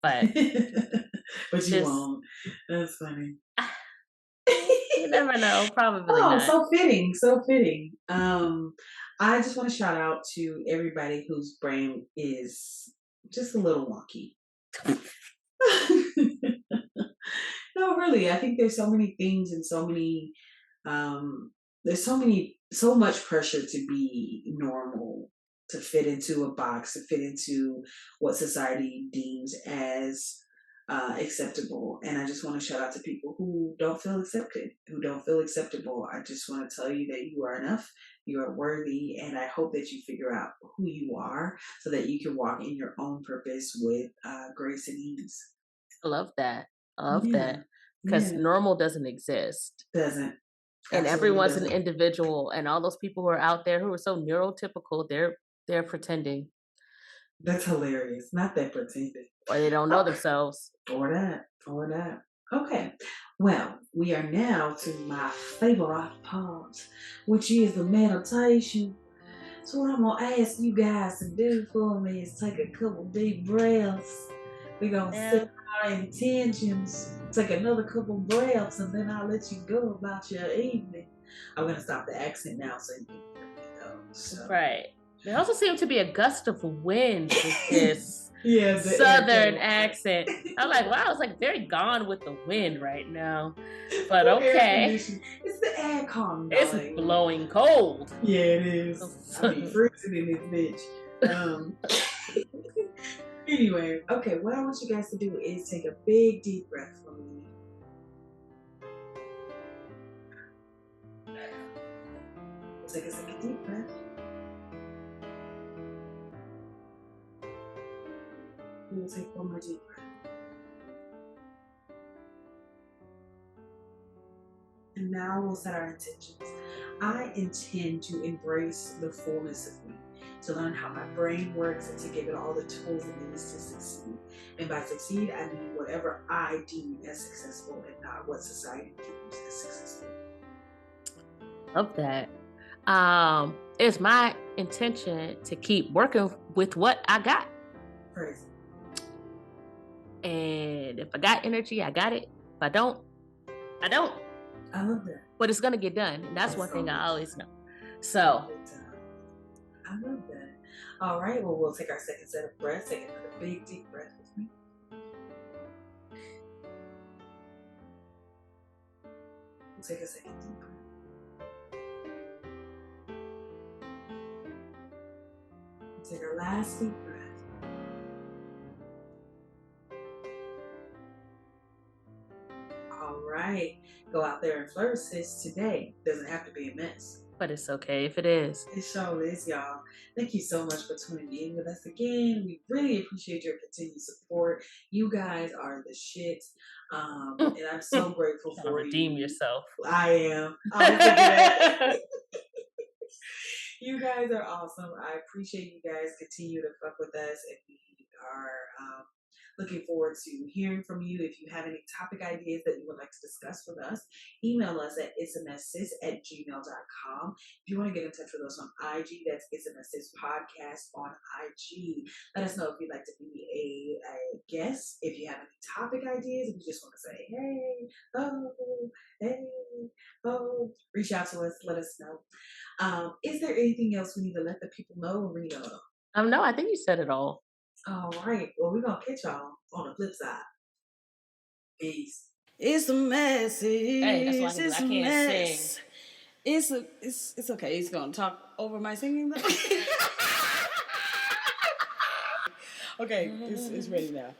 But but you won't. That's funny. You never know. Probably not. So fitting. So fitting. I just want to shout out to everybody whose brain is just a little wonky. No, really. I think there's so many things and there's so much pressure to be normal, to fit into a box, to fit into what society deems as acceptable. And I just want to shout out to people who don't feel accepted, who don't feel acceptable. I just want to tell you that you are enough, you are worthy, and I hope that you figure out who you are so that you can walk in your own purpose with grace and ease. I love that. That. Because normal doesn't exist. Doesn't. And everyone's an individual, and all those people who are out there who are so neurotypical, they're pretending. That's hilarious. Not that pretending. Or they don't know themselves. Or that. Okay. Well, we are now to my favorite part, which is the meditation. So what I'm going to ask you guys to do for me is take a couple deep breaths. We're going to set our intentions. Take another couple breaths, and then I'll let you go about your evening. I'm going to stop the accent now so you can hear me though. So. Right. There also seemed to be a gust of wind with this southern accent. I'm like, wow, it's like very gone with the wind right now. But okay. It's the aircon, It's blowing cold. Yeah, it is. I be freezing in this bitch. Anyway, okay, what I want you guys to do is take a big deep breath from me. Take a second deep breath. We'll take one more deep breath. And now we'll set our intentions. I intend to embrace the fullness of me, to learn how my brain works and to give it all the tools it needs to succeed. And by succeed, I mean whatever I deem as successful and not what society deems as successful. Love that. It's my intention to keep working with what I got. Crazy. And if I got energy, I got it. If I don't, I don't. I love that. But it's gonna get done. And that's one thing I always know. So I love that. All right, well, we'll take our second set of breaths. Take another big deep breath with me. We'll take a second deep breath. We'll take our last deep breath. Go out there and flirt, sis, today. Doesn't have to be a mess. But it's okay if it is. It sure is, y'all. Thank you so much for tuning in with us again. We really appreciate your continued support. You guys are the shit. And I'm so grateful for you. Redeem yourself. I am. I'll figure that. You guys are awesome. I appreciate you guys continue to fuck with us, and we are looking forward to hearing from you. If you have any topic ideas that you would like to discuss with us, email us at itsmessis@gmail.com. If you want to get in touch with us on IG, that's itsmessis podcast on IG. Let us know if you'd like to be a guest. If you have any topic ideas, if you just want to say, hey, reach out to us. Let us know. Is there anything else we need to let the people know, Rita? No, I think you said it all. All right. Well, we're going to catch y'all on the flip side. Peace. It's a mess. Hey, that's why I can't sing. It's okay. He's going to talk over my singing though. Okay, it's ready now.